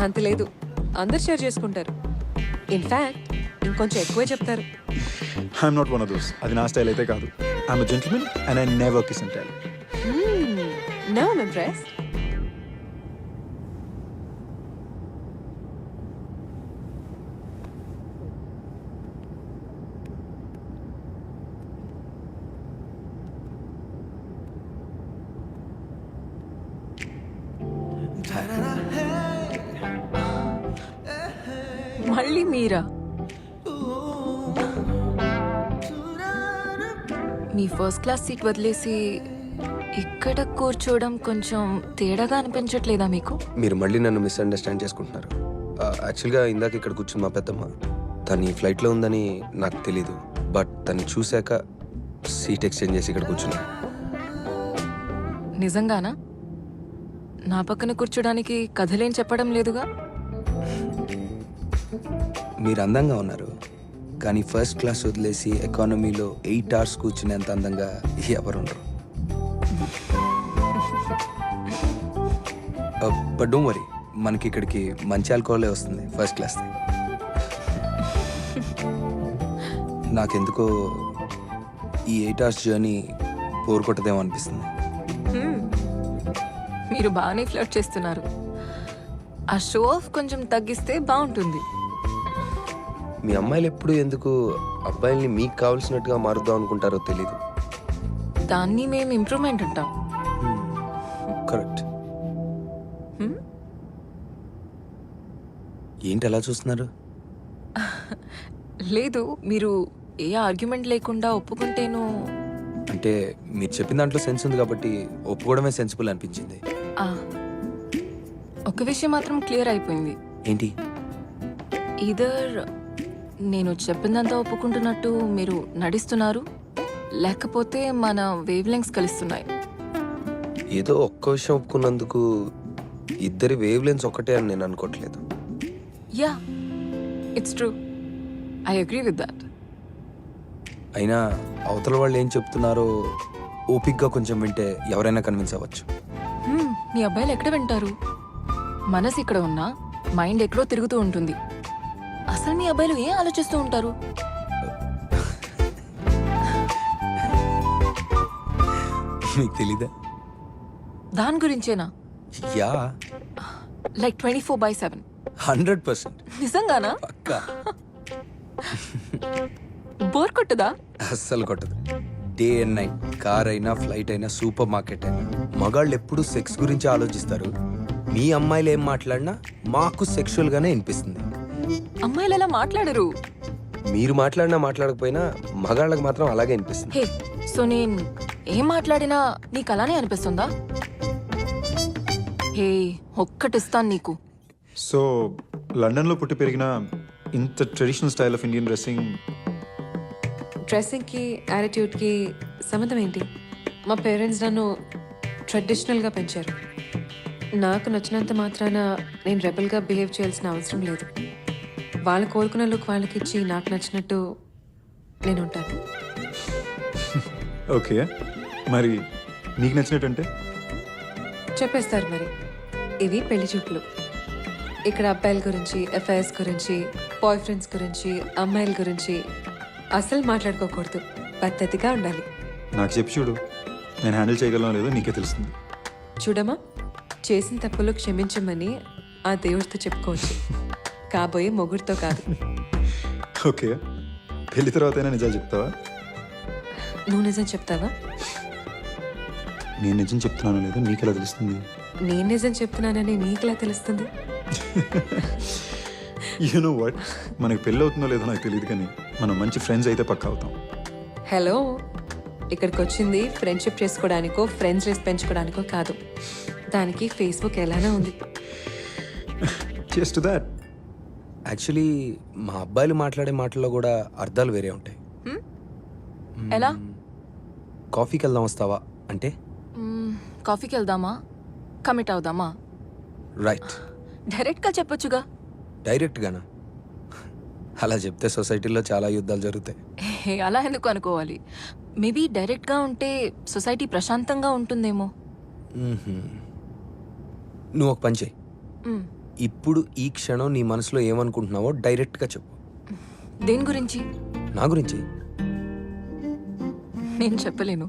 అంత లేదు, అందరు షేర్ చేసుకుంటారు. ఇన్ఫ్యాక్ట్ ఇంకొంచెం ఎక్కువే చెప్తారు. I'm not one of those. అది నా స్టైల్ అయితే కాదు. I'm gentleman and I never kiss and tell. Now I'm impressed. మళ్ళీ మీరా? మీ ఫస్ట్ క్లాస్ సీట్ వదిలేసి ఇక్కడ కూర్చోవడం కొంచెం తేడాగా అనిపించట్లేదా మీకు? మీరు మళ్ళీ నన్ను మిస్అండర్స్టాండ్ చేసుకుంటున్నారు. యాక్చువల్గా ఇందాక ఇక్కడ కూర్చుని మా పెద్దమ్మ తను ఈ ఫ్లైట్లో ఉందని నాకు తెలీదు. బట్ తను చూశాక సీట్ ఎక్స్చేంజ్ చేసి ఇక్కడ కూర్చున్నాను. నిజంగానా? నా పక్కన కూర్చోడానికి కథలేం చెప్పడం లేదుగా. మీరు అందంగా ఉన్నారు, కానీ ఫస్ట్ క్లాస్ వదిలేసి ఎకానమీలో 8 hours కూర్చునేంత అందంగా ఎవరు ఉండరు. బట్ డోంట్ వరీ, మనకి ఇక్కడికి మంచి ఆల్కహాలే వస్తుంది ఫస్ట్ క్లాస్. నాకెందుకో ఈ 8 hours జర్నీ బోర్ కొట్టదేమో అనిపిస్తుంది. మీరు బాగానే ఫ్లర్ట్ చేస్తున్నారు. ఆ షో ఆఫ్ కొంచెం తగ్గిస్తే బాగుంటుంది. మీ అమ్మాయిలు ఎప్పుడు ఎందుకు అబ్బాయిల్ని మీకు కావాల్సినట్టుగా మారుద్దాం అనుకుంటారో తెలీదు. దాన్ని మేము ఇంప్రూవ్మెంట్ అంటాం. కరెక్ట్. ఏంటి అలా చూస్తున్నారు? లేదు, మీరు ఏ ఆర్గ్యుమెంట్ లేకుండా ఒప్పుకుంటేను. అంటే మీరు చెప్పిన దాంట్లో సెన్స్ ఉంది కాబట్టి ఒప్పుకోవడమే సెన్సిబుల్ అనిపించింది. ఆ, ఒక విషయం మాత్రం క్లియర్ అయిపోయింది. ఏంటి? ఈదర్ నేను చెప్పిందంతా ఒప్పుకుంటున్నట్టు మీరు నటిస్తున్నారు, లేకపోతే మన వేవ్ లెంగ్స్ కలుస్తున్నాయి. ఏదో ఒక్క విషయం ఒప్పుకున్నందుకు ఇద్దరి వేవ్ లెన్స్ ఒక్కటే అని నేను అనుకోవట్లేదు. Yeah, it's true. I agree with that. అయినా అవతల వాళ్ళు ఏం చెప్తున్నారో ఓపిక్గా కొంచెం వింటే ఎవరైనా కన్విన్స్ అవ్వచ్చు. మీ అబ్బాయిలు ఎక్కడ వింటారు? మనసు ఇక్కడ ఉన్నా మైండ్ ఎక్కడో తిరుగుతూ ఉంటుంది. అసలు మీ అబ్బాయిలు ఏం ఆలోచిస్తూ ఉంటారు? మీకు తెలీదా? దాని గురించేనా? Yeah, like 24/7. 100%. నిజంగానా? పక్కా. బోర్ కొట్టదా? అస్సలు కొట్టదు. డే అండ్ నైట్, కార్ అయినా ఫ్లైట్ అయినా సూపర్ మార్కెట్ అయినా మగాళ్ళు ఎప్పుడు సెక్స్ గురించి ఆలోచిస్తారు. మీ అమ్మాయిలు ఏం మాట్లాడినా మాకు సెక్షువల్ గానే అనిపిస్తుంది. అమ్మాయిలు అలా మాట్లాడరు. మీరు మాట్లాడినా మాట్లాడకపోయినా మగాళ్ళకి మాత్రం అలాగే అనిపిస్తుంది. హే, సో నేను ఏం మాట్లాడినా నీకు అలానే అనిపిస్తుందా? హే, ఒక్కటిస్తాను నీకు. సో లండన్లో పుట్టి పెరిగిన ఇంత ట్రెడిషనల్ స్టైల్ ఆఫ్ ఇండియన్ డ్రెస్సింగ్కి యాటిట్యూడ్కి సంబంధం ఏంటి? మా పేరెంట్స్ నన్ను ట్రెడిషనల్గా పెంచారు. నాకు నచ్చినంత మాత్రాన నేను రెబల్గా బిహేవ్ చేయాల్సిన అవసరం లేదు. వాళ్ళు కోరుకున్న లుక్ వాళ్ళకి ఇచ్చి నాకు నచ్చినట్టు నేను ఉంటాను. ఓకే, మరి నీకు నచ్చినట్టు చెప్పేస్తారు మరి. ఇవి పెళ్లి చూపులు. ఇక్కడ అబ్బాయిల గురించి, అఫైర్స్ గురించి, బాయ్ ఫ్రెండ్స్ గురించి, అమ్మాయిల గురించి అసలు మాట్లాడుకోకూడదు. పద్ధతిగా ఉండాలి. నాకు చెప్పి చూడు, నేను హ్యాండిల్ చేయగలను లేదో నీకే తెలుస్తుంది. చూడమ్మా, చేసిన తప్పులు క్షమించమని ఆ దేవుడితో చెప్పుకోవచ్చు, కాబోయే మొగుడితో కాదు. ఓకే, పెళ్లి తర్వాత అయినా నిజాలు చెప్తావా? నువ్వు నిజం చెప్తావా? నేను నిజం చెప్తున్నానో లేదో నీకెలా తెలుస్తుంది? నేను నిజం చెప్తున్నానని నీకులా తెలుస్తుంది? యు నో వాట్, మనకి పెళ్ళి అవుతుందో లేదో నాకు తెలియదు, కానీ మనం మంచి ఫ్రెండ్స్ అయితే పక్కా అవుతాం. హలో, ఇక్కడికి వచ్చింది ఫ్రెండ్షిప్ చేసుకోవడానికో ఫ్రెండ్స్ లిస్ట్ పెంచుకోవడానికో కాదు. దానికి ఫేస్బుక్ ఎలానే ఉంది. Just that. యాక్చువల్లీ మా అబ్బాయిలు మాట్లాడే మాటల్లో కూడా అర్థాలు వేరే ఉంటాయి. ఎలా? కాఫీకి వెళ్దాం వస్తావా అంటే కాఫీకి వెళ్దామా? కమిట్ అవుదామా? రైట్. డైరెక్ట్గా చెప్పొచ్చుగా. డైరెక్ట్గానా? అలా చెప్తే సొసైటీలో చాలా యుద్ధాలు జరుగుతాయి. హే, అలా ఎందుకు అనుకోవాలి? మేబీ డైరెక్ట్గా ఉంటే సొసైటీ ప్రశాంతంగా ఉంటుందేమో. నువ్వు ఒక పని చెయ్యి. ఇప్పుడు ఈ క్షణం నీ మనసులో ఏమనుకుంటున్నావో డైరెక్ట్గా చెప్పు. దేని గురించి? నా గురించి. నేను చెప్పలేను.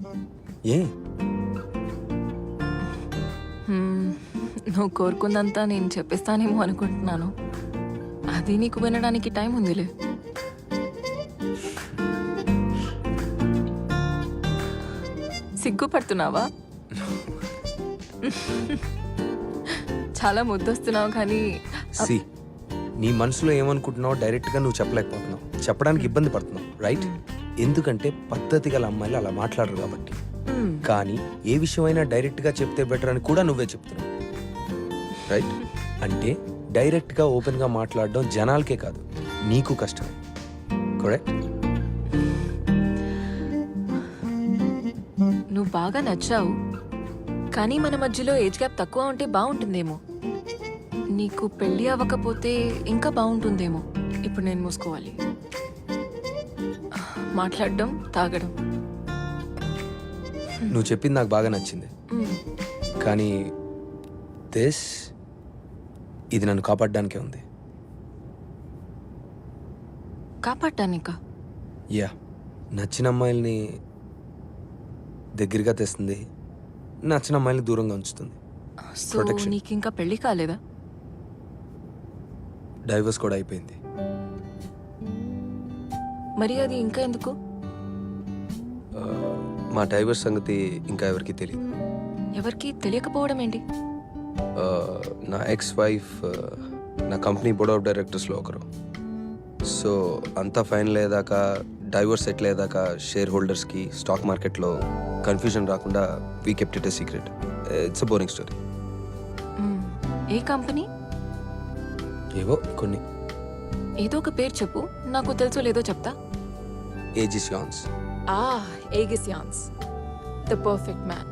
ఏ నువ్వు కోరుకుందంతా నేను చెప్పేస్తానేమో అనుకుంటున్నాను. అది నీకు వినడానికి టైం ఉందిలే. సిగ్గుపడుతున్నావా? చాలా ముద్దొస్తున్నావు కానీ సి నీ మనసులో ఏమనుకుంటున్నావు డైరెక్ట్గా నువ్వు చెప్పలేకపోతున్నావు, చెప్పడానికి ఇబ్బంది పడుతున్నావు, రైట్? ఎందుకంటే పద్ధతి గల అమ్మాయిలు అలా మాట్లాడరు కాబట్టి. కానీ ఏ విషయమైనా డైరెక్ట్గా చెప్తే బెటర్ అని కూడా నువ్వే చెప్తున్నావు, రైట్? అంటే డైరెక్ట్గా ఓపెన్గా మాట్లాడడం జనాలకే కాదు నీకు కష్టమే, కరెక్ట్? నువ్వు బాగా నచ్చావు, కానీ మన మధ్యలో ఏజ్ గ్యాప్ తక్కువ ఉంటే బాగుంటుందేమో. నీకు పెళ్ళి అవ్వకపోతే ఇంకా బాగుంటుందేమో. ఇప్పుడు నేను మూసుకోవాలి. మాట్లాడడం, తాగడం. నువ్వు చెప్పింది నాకు బాగా నచ్చింది, మ్మ్. కానీ ఇది నన్ను కాపాడడానికే ఉంది. కాపాడటానికా? యా, నచ్చిన అమ్మాయిల్ని దగ్గరగా తెస్తుంది, నచ్చిన అమ్మాయిల్ని దూరంగా ఉంచుతుంది. So Protection. నీకు ఇంకా పెళ్ళి కాలేదా? డైవర్స్ కూడా అయిపోయింది. మరి అది ఇంకా ఎందుకు? మా డైవర్స్ సంగతి ఇంకా ఎవరికి తెలియదు. ఎవరికి తెలియకపోవడం ఏంటి? నా ఎక్స్ వైఫ్ నా కంపెనీ బోర్డ్ ఆఫ్ డైరెక్టర్స్లో ఒకరు. సో అంతా ఫైనల్ అయ్యేదాకా, డైవర్స్ సెటిల్ అయ్యేదాకా షేర్ హోల్డర్స్కి స్టాక్ మార్కెట్లో కన్ఫ్యూజన్ రాకుండా we kept it a secret. It's a boring story. A company? ఏవో కొన్ని. ఏదో ఒక పేరు చెప్పు, నాకు తెలుసో లేదో చెప్తా. ఏజిస్ యాన్స్. ఏగిస్ యాన్స్, ద పర్ఫెక్ట్ మ్యాన్.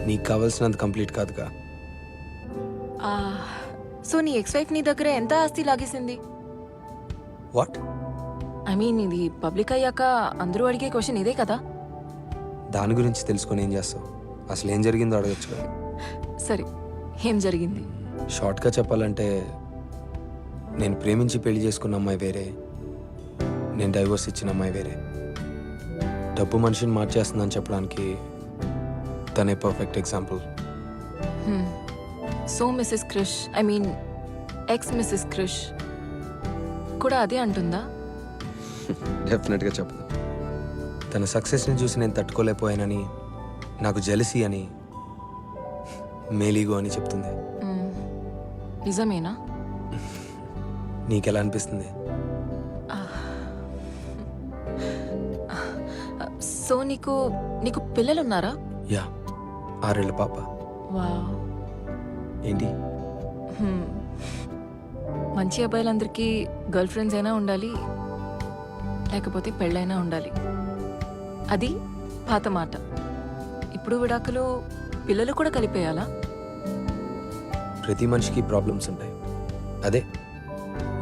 నీకు కావాల్సినంత కంప్లీట్ కాదుగా. సో నీ ఎక్స్ వైఫ్ నీ దగ్గర ఎంత ఆస్తి లాగేసింది? వాట్? ఐ మీన్ ఇది పబ్లిక్ అయ్యాక అందరూ అడిగే క్వశ్చన్ ఇదే కదా. దాని గురించి తెలుసుకొని ఏం చేస్తావు? అసలు ఏం జరిగిందో అడగచ్చు కదా. సరే, ఏం జరిగింది? షార్ట్గా చెప్పాలంటే, నేను ప్రేమించి పెళ్లి చేసుకున్న అమ్మాయి వేరే, నేను డైవర్స్ ఇచ్చిన అమ్మాయి వేరే. డబ్బు మనిషిని మార్చేస్తుందని చెప్పడానికి తనే perfect example. So Mrs Krish, I mean ex Mrs Krish కూడా అదే అంటుందా? డెఫినెట్గా చెప్పదు. తన సక్సెస్ని చూసి నేను తట్టుకోలేకపోయానని, నాకు జెలసీ అని, మేలీగో అని చెప్తుంది. నిజమేనా? నీకెలా అనిపిస్తుంది? సో నీకు నీకు పిల్లలున్నారా? యా, 6 ఏళ్ల పాప. వావ్. ఏంటి? మంచి అబ్బాయిలందరికీ గర్ల్ ఫ్రెండ్స్ అయినా ఉండాలి, లేకపోతే పెళ్ళైనా ఉండాలి. అది పాత మాట. ఇప్పుడు విడాకులు, పిల్లలు కూడా కలిపేయాలా? ప్రతి మనిషికి ప్రాబ్లమ్స్ ఉంటాయి, అదే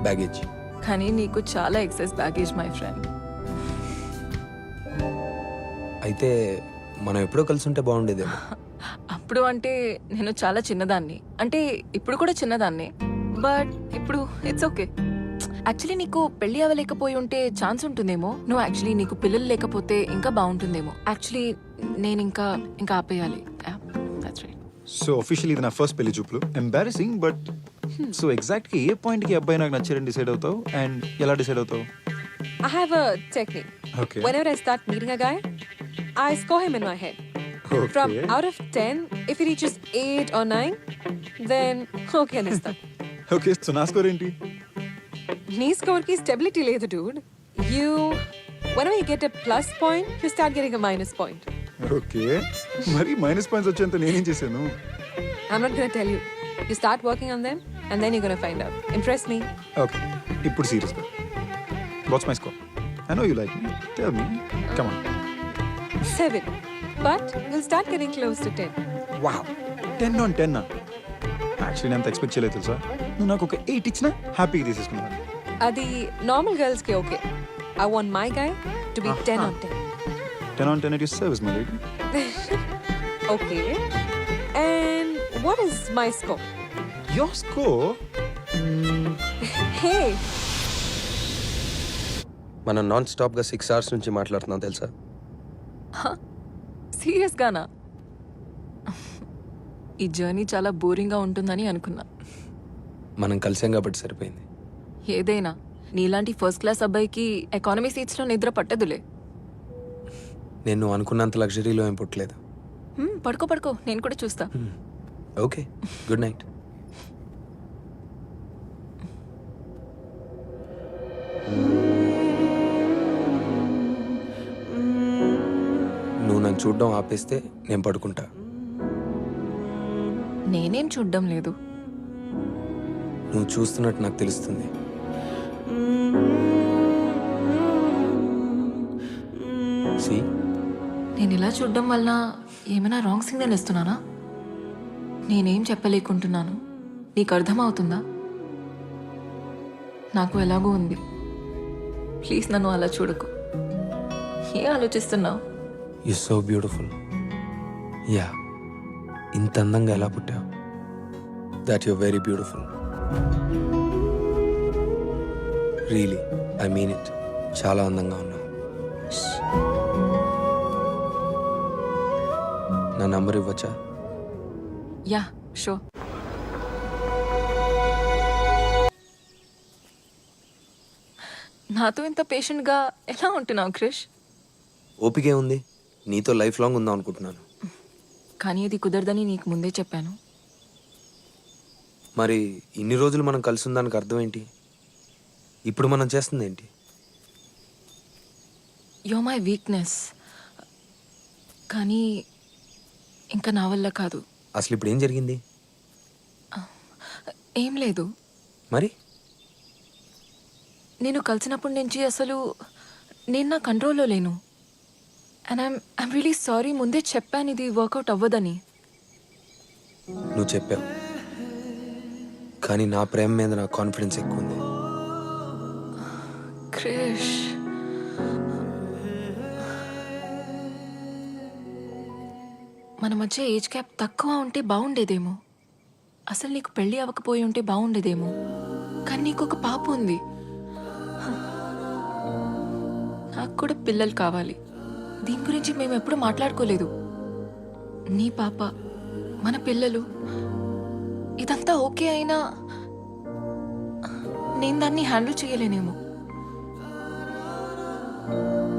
బ్యాగేజ్. కానీ నీకు చాలా ఎక్సెస్ బ్యాగేజ్ మై ఫ్రెండ్. అయితే మనం ఎప్పుడో కలిసి ఉంటే బాగుండేదేమో. అప్పుడు అంటే నేను చాలా చిన్నదాన్ని, అంటే ఇప్పుడు కూడా చిన్నదాన్ని, బట్ ఇప్పుడు ఇట్స్ ఓకే. యాక్చువల్లీ నీకు పెళ్లి అవ్వలేకపోయి ఉంటే ఛాన్స్ ఉంటుందేమో. నువ్వు యాక్చువల్లీ నీకు పిల్లలు లేకపోతే ఇంకా బాగుంటుందేమో. యాక్చువల్లీ నేను ఇంకా ఆపేయాలి. That's right. సో అఫీషియల్ ఇది నా ఫస్ట్ పెళ్లి చూపులు. ఎంబారసింగ్, బట్ సో ఎగ్జాక్ట్గా ఏ పాయింట్కి అబ్బాయి నాకు నచ్చారని డిసైడ్ అవుతావు అండ్ ఎలా డిసైడ్ అవుతావు? I have a technique. Okay. Whenever I start meeting a guy, I score him in my head. From Okay. out of 10, if he reaches 8 or 9, then okay, Nista. Okay, so నా score ఏంటి? Knee score ki stability లేదు, dude. Whenever you get a plus point, you start getting a minus point. Okay, మరి minus points వచ్చేంత నేనేం చేశాను? I'm not gonna tell you. You start working on them, and then you're gonna find out. Impress me. Okay, ఇప్పుడు సీరియస్గా. What's my score? I know you like me. Tell me. Come on. 7. But we'll start getting close to 10. Wow, 10 on 10. Actually నేను అంత expect చేయలేదు తెలుసా. నువ్వు నాకు ఒక 8 ఇచ్చినా హ్యాపీగా తీసేసుకున్నాను. Adi normal girls ki okay. I want my guy to be 10 on 10. 10 on 10 at your service, my lady. Okay. And what is my score? Your score? Hey, మనం నాన్ స్టాప్గా 6 hours నుంచి మాట్లాడుతున్నాం తెలుసా? సీరియస్గానా? ఈ జర్నీ చాలా బోరింగ్గా ఉంటుందని అనుకున్నా. మనం కలిసాం కాబట్టి సరిపోయింది. ఏదైనా నీలాంటి ఫస్ట్ క్లాస్ అబ్బాయికి ఎకానమీ సీట్స్లో నిద్ర పట్టదులే. నేను నువ్వు అనుకున్నంత లగ్జరీలో ఏం పుట్టలేదు. పడుకో పడుకో, నేను కూడా చూస్తా. Okay, good night. నువ్వు నన్ను చూడడం ఆపేస్తే నేను పడుకుంటా. నేనేం చూడ్డం లేదు. నువ్వు చూస్తున్నట్టు నాకు తెలుస్తుంది. See? నేను ఇలా చూడడం వల్ల ఏమైనా రాంగ్ సిగ్నల్ ఇస్తున్నానా? నేనేం చెప్పలేకుంటున్నాను, నీకు అర్థమవుతుందా? నాకు ఎలాగో ఉంది, ప్లీజ్ నన్ను అలా చూడకు. ఏం ఆలోచిస్తున్నావు? You so beautiful. యా, ఇంత అందంగా ఎలా పుట్టావు? That you very beautiful. Really, I mean it. చాలా అందంగా ఉన్నావు. నా నంబర్ ఇవ్వచ్చా? Yeah, show. నాతో ఇంత పేషెంట్గా ఎలా ఉంటున్నావు క్రిష్? ఓపికే ఉంది, నీతో లైఫ్ లాంగ్ ఉందాం అనుకుంటున్నాను. కానీ ఇది కుదరదని నీకు ముందే చెప్పాను. మరి ఇన్ని రోజులు మనం కలిసి ఉందానికి అర్థం ఏంటి? ఇప్పుడు మనం చేస్తుంది ఏంటి? Yo my weakness. కానీ ఇంకా నా వల్ల కాదు. అసలు ఇప్పుడు ఏం జరిగింది? ఏం లేదు. మరి నేను కలిసినప్పటి నుంచి అసలు నేను నా కంట్రోల్లో లేను. అండ్ ఐమ్ రియలీ సారీ, ముందే చెప్పాను ఇది వర్కౌట్ అవ్వదని. నువ్వు చెప్పావు, కానీ నా ప్రేమ మీద నా కాన్ఫిడెన్స్ ఎక్కువ ఉంది. క్రిష్, మన మధ్య ఏజ్ గ్యాప్ తక్కువ ఉంటే బాగుండేదేమో. అసలు నీకు పెళ్ళి అవ్వకపోయి ఉంటే బాగుండేదేమో. కానీ నీకు ఒక పాప ఉంది, నాకు కూడా పిల్లలు కావాలి. దీని గురించి మేము ఎప్పుడు మాట్లాడుకోలేదు. నీ పాప, మన పిల్లలు, ఇదంతా ఓకే అయినా నేను దాన్ని హ్యాండిల్ చేయలేనేమో.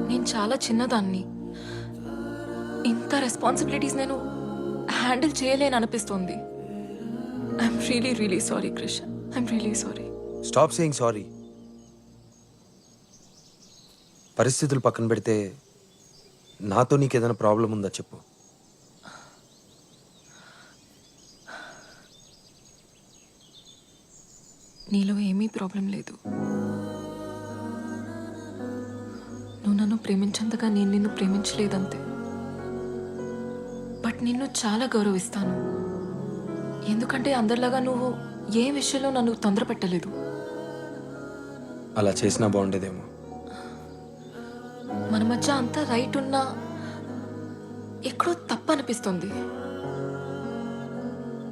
నేను చాలా చిన్నదాన్ని, ఇంత రెస్పాన్సిబిలిటీస్ నేను హ్యాండిల్ చేయలేను అనిపిస్తుంది. I'm really really sorry Krish, I'm really sorry. Stop saying sorry. పరిస్థితులు పక్కన పెడితే నాతో నీకు ఏదైనా ప్రాబ్లం ఉందా చెప్పు. నీలో ఏమీ ప్రాబ్లం లేదు. నువ్వు నన్ను ప్రేమించేంతగా నేను నిన్ను ప్రేమించలేదంతే. బట్ నిన్ను చాలా గౌరవిస్తాను, ఎందుకంటే అందరిలాగా నువ్వు ఏ విషయంలో నన్ను తొందర పెట్టలేదు. అలా చేసినా బాగుండేదేమో. మన మధ్య అంతా రైట్ ఉన్నా ఎక్కడో తప్పు అనిపిస్తుంది.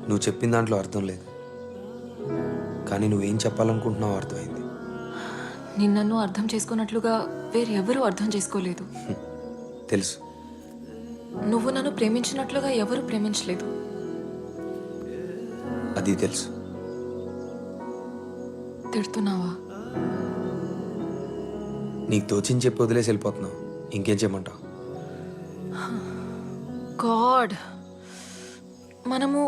నువ్వు చెప్పిన దాంట్లో అర్థం లేదు, కానీ నువ్వేం చెప్పాలనుకుంటున్నావు అర్థమైంది. నిన్ను అర్థం చేసుకున్నట్లుగా వేరెవరూ అర్థం చేసుకోలేదు. తెలుసు. నువ్వు నన్ను ప్రేమించినట్లుగా ఎవరు ప్రేమించలేదు. అది తెలుసు. తిడుతున్నావా? నీకు తోచించి చెప్పి వదిలేసి వెళ్ళిపోతున్నావు. ఇంకేం చేయమంటావు? గాడ్, మనము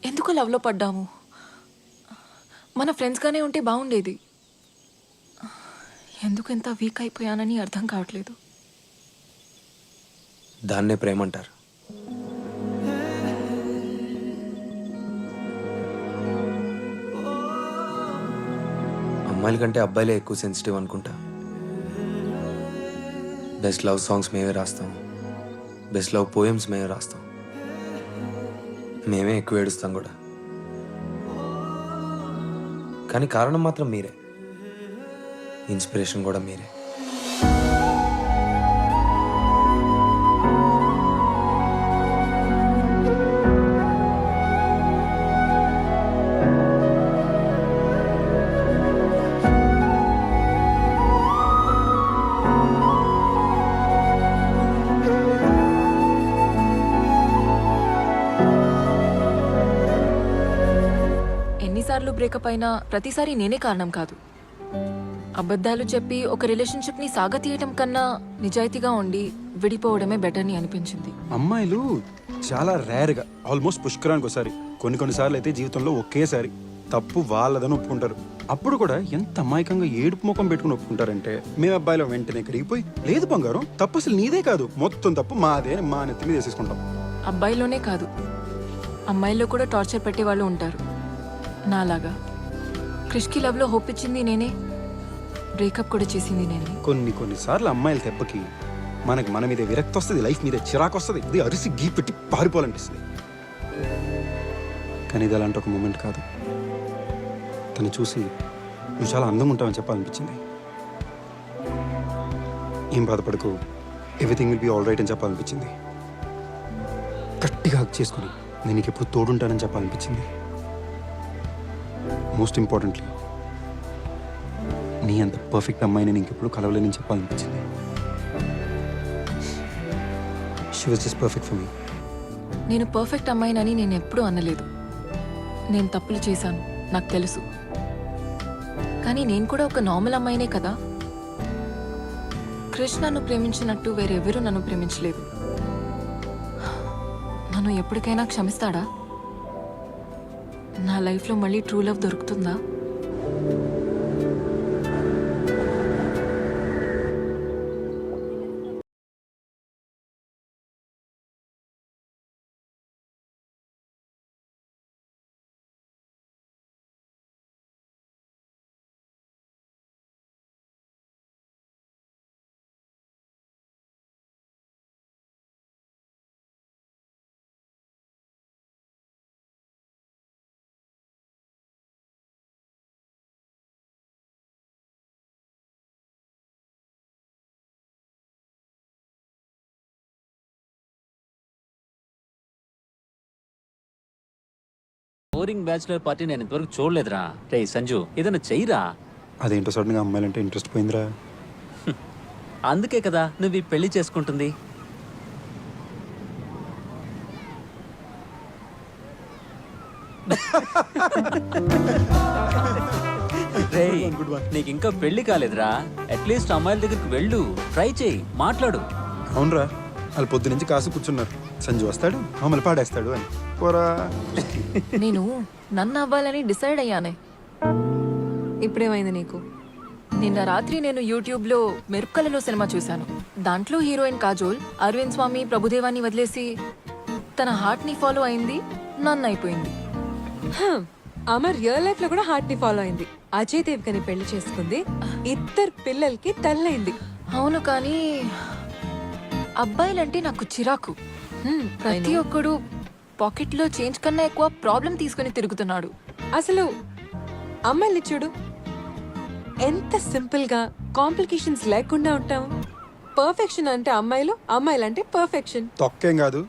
ఎందుకు లవ్లో పడ్డాము? మన ఫ్రెండ్స్గానే ఉంటే బాగుండేది. ఎందుకు ఎంత వీక్ అయిపోయానని అర్థం కావట్లేదు. దాన్నే ప్రేమ అంటారు. అమ్మాయిల కంటే అబ్బాయిలే ఎక్కువ సెన్సిటివ్ అనుకుంటా. బెస్ట్ లవ్ సాంగ్స్ మేమే రాస్తాం, బెస్ట్ లవ్ పోయమ్స్ మేమే రాస్తాం, మేమే ఎక్కువ ఏడుస్తాం కూడా. కానీ కారణం మాత్రం మీరే, ఇన్స్పిరేషన్ కూడా మీరే. ఎన్నిసార్లు బ్రేకప్ అయినా ప్రతిసారి నేనే కారణం కాదు. అబద్ధాలు చెప్పి ఒక రిలేషన్షిప్ని సాగతీయటం కన్నా నిజాయితీగా ఉండి విడిపోవడమే బెటర్ అని అనిపించింది. అమ్మాయిలు చాలా రేర్గా, ఆల్మోస్ట్ పుష్కరానికి ఒకసారి, కొన్నిసార్లు అయితే జీవితంలో ఒకేసారి తప్పు వాళ్ళదని ఒప్పుకుంటారు. అప్పుడు కూడా ఎంత అమాయకంగా ఏడుపు ముఖం పెట్టుకుని ఒప్పుకుంటారంటే, మేము అబ్బాయిలో వెంటనే కరిగిపోయి, లేదు బంగారం తప్పు అసలు నీదే కాదు, మొత్తం తప్పు మాదే అని మా నెత్తి మీద వేసేసుకుంటాం. అబ్బాయిలోనే కాదు, అమ్మాయిల్లో కూడా టార్చర్ పెట్టే వాళ్ళు ఉంటారు నాలాగా. క్రిష్కి లవ్లో హోప్ ఇచ్చింది నేనే, బ్రేకప్ కూడా చేసింది నేనే. కొన్నిసార్లు అమ్మాయిల దెబ్బకి మనకి మన మీద విరక్తి వస్తుంది, లైఫ్ మీద చిరాకు వస్తుంది, ఇది అరిసి గీ పెట్టి పారిపోవాలనిపిస్తుంది. కానీ ఇది అలాంటి ఒక మూమెంట్ కాదు. తను చూసి నువ్వు చాలా అందంగా ఉంటావని చెప్పాలనిపించింది. ఏం బాధపడకు, everything will be all right అని చెప్పాలనిపించింది. గట్టిగా హక్ చేసుకుని నేను నీకు ఎప్పుడు తోడుంటానని చెప్పాలనిపించింది. మోస్ట్ ఇంపార్టెంట్లీ నీ అంత పర్ఫెక్ట్ అమ్మాయిని నీకు ఎప్పుడు కలవలేని చెప్పాలనిపించింది. She was just perfect for me. నేను పర్ఫెక్ట్ అమ్మాయినని నేను ఎప్పుడూ అనలేదు. నేను తప్పులు చేశాను, నాకు తెలుసు. కానీ నేను కూడా ఒక నార్మల్ అమ్మాయినే కదా. క్రిష్ నన్ను ప్రేమించినట్టు వేరెవరూ నన్ను ప్రేమించలేదు. నన్ను ఎప్పటికైనా క్షమిస్తాడా? నా లైఫ్లో మళ్ళీ ట్రూ లవ్ దొరుకుతుందా? బోరింగ్ బ్యాచులర్ పార్టీ నేను ఇంతవరకు చూడలేదురా. రే సంజు, ఏదైనా చెయ్యరా. అదేంటో సడన్గా అమ్మాయిలంటే ఇంట్రెస్ట్ పోయిందిరా. అందుకే కదా నువ్వు ఈ పెళ్లి చేసుకుంటుంది. రేయ్, నీకు ఇంకా పెళ్లి కాలేదురా. అట్లీస్ట్ అమ్మాయిల దగ్గరికి వెళ్ళు, ట్రై చేయి, మాట్లాడు. అవునరా, వాళ్ళు పొద్దు నుంచి కాసు కూర్చున్నారు. సంజు వస్తాడు, మమ్మల్ని పాడేస్తాడు అని. పోరా. నేను నన్ను అవ్వాలని డిసైడ్ అయ్యానే. ఇప్పుడేమైంది నీకు? నిన్న రాత్రి నేను యూట్యూబ్లో మెరుపుకలలో సినిమా చూశాను. దాంట్లో హీరోయిన్ కాజోల్ అరవింద్ స్వామి ప్రభుదేవాన్ని వదిలేసి తన హార్ట్ని ఫాలో అయింది, నన్ను అయిపోయింది. ఆమె రియల్ లైఫ్ లో కూడా హార్ట్ ని ఫాలో అయింది. అజయ్ దేవ్గని పెళ్లి చేసుకుంది, ఇద్దరు పిల్లలకి తల్లైంది. అవును, కానీ అబ్బాయిలంటే నాకు చిరాకు. ప్రతి ఒక్కడు పాకెట్లో చేంజ్ కన్నా ఎక్కువ ప్రాబ్లం తీసుకుని తిరుగుతున్నాడు. అసలు అమ్మాయిని చూడు, ఎంత సింపుల్ గా కాంప్లికేషన్స్ లేకుండా ఉంటాం. పర్ఫెక్షన్ అంటే అమ్మాయిలు, అమ్మాయిలంటే పర్ఫెక్షన్. తొక్కేం కాదు,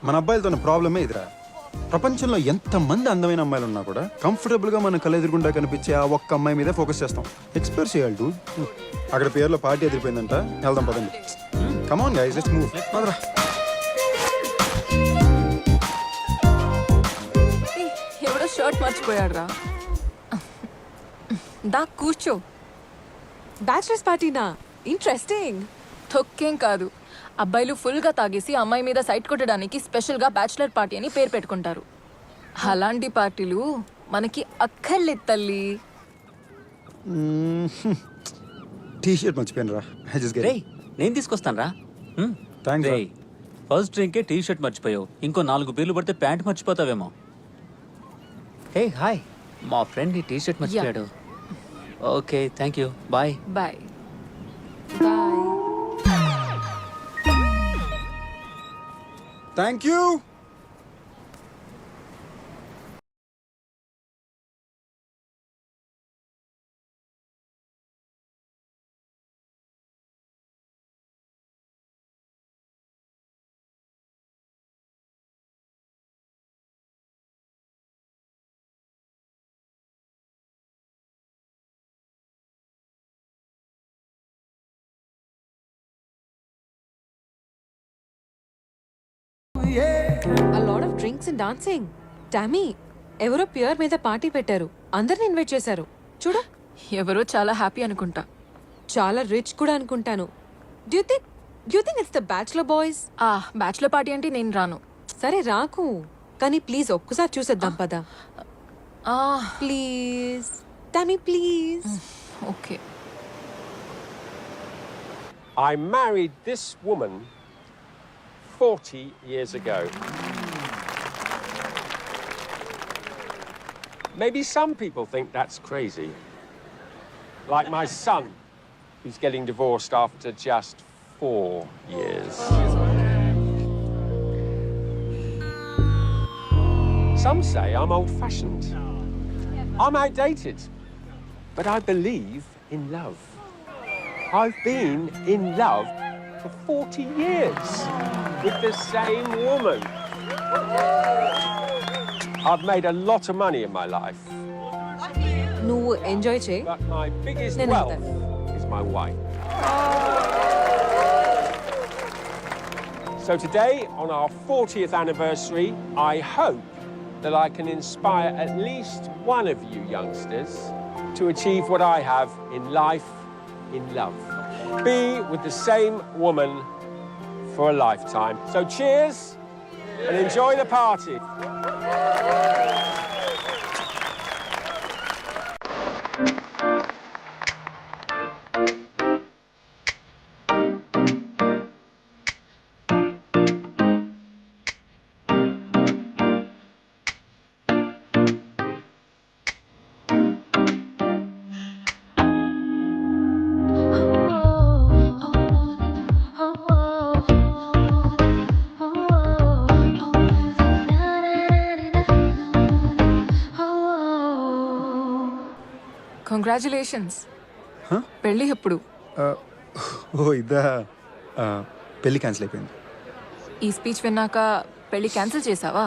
మన అబ్బాయిలతో ప్రాబ్లమే ఇదిరా. ప్రపంచంలో ఎంతమంది అందమైన అమ్మాయిలు ఉన్నా కూడా కంఫర్టబుల్ గా మన కళ్ళ ఎదురుగుండా కనిపించే ఆ ఒక్క అమ్మాయి మీదే ఫోకస్ చేస్తాం. ఎక్స్ప్లోర్ చేయాలి డూడ్. అక్కడ పేరులో పార్టీ ఎదిరిపోయిందంట, వెళ్దాం పదండి. Come on guys, let's move. పదరా. ఎవడో షర్ట్ మర్చిపోయాడు రా. దా కూర్చో. బ్యాచిలర్స్ పార్టీనా? ఇంట్రెస్టింగ్. తొక్కేం కాదు, అబ్బాయిలు ఫుల్గా తాగేసి అమ్మాయి మీద సైట్ కొట్టడానికి స్పెషల్గా బ్యాచిలర్ పార్టీ అని పేరు పెట్టుకుంటారు. అలాంటి పార్టీలు మనకి అక్కర్లేదు తల్లి. టీ షర్ట్ మర్చిపోయాను రా. రేయ్, నేను తీసుకొస్తాను రా. థ్యాంక్స్. రేయ్, ఫస్ట్ డ్రింకే టీ షర్ట్ మర్చిపోయావు, ఇంకో 4 బీర్లు పడితే ప్యాంట్ మర్చిపోతావేమో. హే హాయ్, మా ఫ్రెండ్ ఈ టీ షర్ట్ మర్చిపోయాడు. Okay, thank you, bye. Bye. Bye. Thank you. A lot of drinks and dancing. Tammy, ఎవరో ప్యూర్ మీద పార్టీ పెట్టారు. అందరిని ఇన్వైట్ చేశారు చూడు. ఎవరో చాలా హ్యాపీ అనుకుంటా. చాలా రిచ్ కూడా అనుకుంటాను. Due think it's the bachelor boys? ఆ బ్యాచులర్ పార్టీ అంటే నేను రాను. సరే రాకు, కానీ ప్లీజ్ ఒక్కసారి చూసేద్దాం పదా. ఆ please Tommy please. Okay. I married this woman 40 years ago. Maybe some people think that's crazy. Like my son, who's getting divorced after just 4 years. Some say I'm old-fashioned. I'm outdated. But I believe in love. I've been in love for 40 years with the same woman. I've made a lot of money in my life, నువ్వు enjoy చేయి. but my biggest No, no, wealth is my wife. So today, on our 40th anniversary, I hope that I can inspire at least one of you youngsters to achieve what I have in life, in love. Be with the same woman for a lifetime. So cheers and enjoy the party. Congratulations. పెళ్ళి ఎప్పుడు? ఓ ఇదా, పెళ్ళి cancel అయిపోయింది. ఈ speech విన్నాక పెళ్లి cancel చేసావా?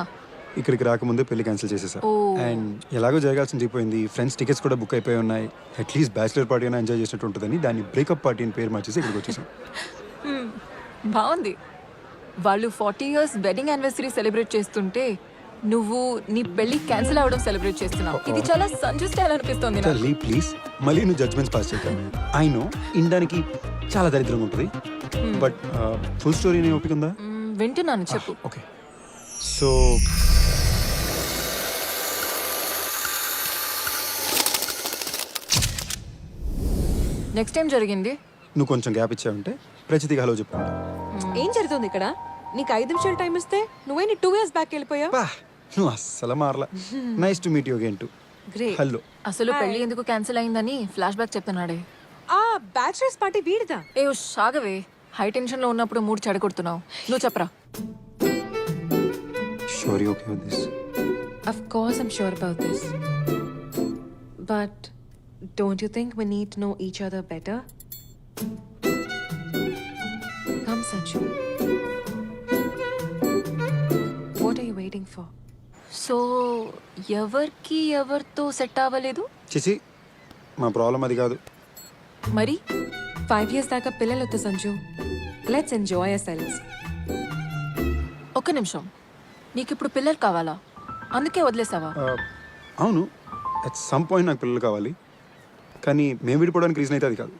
ఇక్కడికి రాకముందే పెళ్లి క్యాన్సిల్ చేసేసా. ఓ. అండ్ ఎలాగో జరగాల్సింది అయిపోయింది. ఫ్రెండ్స్ టికెట్స్ కూడా బుక్ అయిపోయి ఉన్నాయి. అట్లీస్ట్ బ్యాచిలర్ పార్టీ అయినా ఎంజాయ్ చేసినట్టు ఉంటుందని దాన్ని బ్రేకప్ పార్టీ అని పేరు మార్చేసి ఇక్కడికి వచ్చేసాం. బాగుంది. వాళ్ళు 40 years వెడ్డింగ్ యానివర్సరీ సెలబ్రేట్ చేస్తుంటే నువ్వు నీ పెళ్లి క్యాన్సిల్ అవ్వడం సెలబ్రేట్ చేస్తున్నావు. ఇది చాలా సంజు స్టైల్ అనిపిస్తుంది నాకు. తల్లి ప్లీజ్, మళ్ళీ నువ్వు జడ్జ్మెంట్స్ పాస్ చేయక. ఐ నో ఇండానికి చాలా దరిద్రంగా ఉంటుంది, బట్ ఫుల్ స్టోరీ నీ ఓపిక ఉందా? వింటున్నాను, చెప్పు. ఓకే, సో నెక్స్ట్ టైం జరిగింది. నువ్వు కొంచెం గ్యాప్ ఇచ్చావంటే ప్రచితిగా హలో చెప్పుకుంటా. ఏం జరుగుతుంది ఇక్కడ? నీకు 5 నిమిషాలు టైం ఇస్తే నువ్వే 2 years బ్యాక్ వెళ్ళిపోయా. బా, నువ్వు అస్సలు మారలా. Nice to meet you again too. Great. Hello. అసలు పెళ్లి ఎందుకు క్యాన్సిల్ అయిందని ఫ్లాష్ బ్యాక్ చెప్తున్నాడే. ఆ బ్యాచులర్స్ పార్టీ వీడిదా? ఏ సాగవే, హై టెన్షన్ లో ఉన్నప్పుడు మూడు చెడగొడుతున్నావు. నువ్వు చెప్పరా. Sure you okay with this? Of course I'm sure about this. But don't you think we need to know each other better? Come Sanju. What are you waiting for? So ఎవరికి ఎవరితో set అవ్వలేదు? చిచి, మా problem అది కాదు. మరి 5 years దాకా పిల్లలొద్దు Sanju. Let's enjoy ourselves. ఒక్క నిమిషం, నీకు ఇప్పుడు పిల్లలు కావాలా? అందుకే వదిలేసావా? అవును, అట్ సమ్ పాయింట్ నాకు పిల్లలు కావాలి, కానీ మేము విడిపోవడానికి రీజన్ అయితే అది కాదు.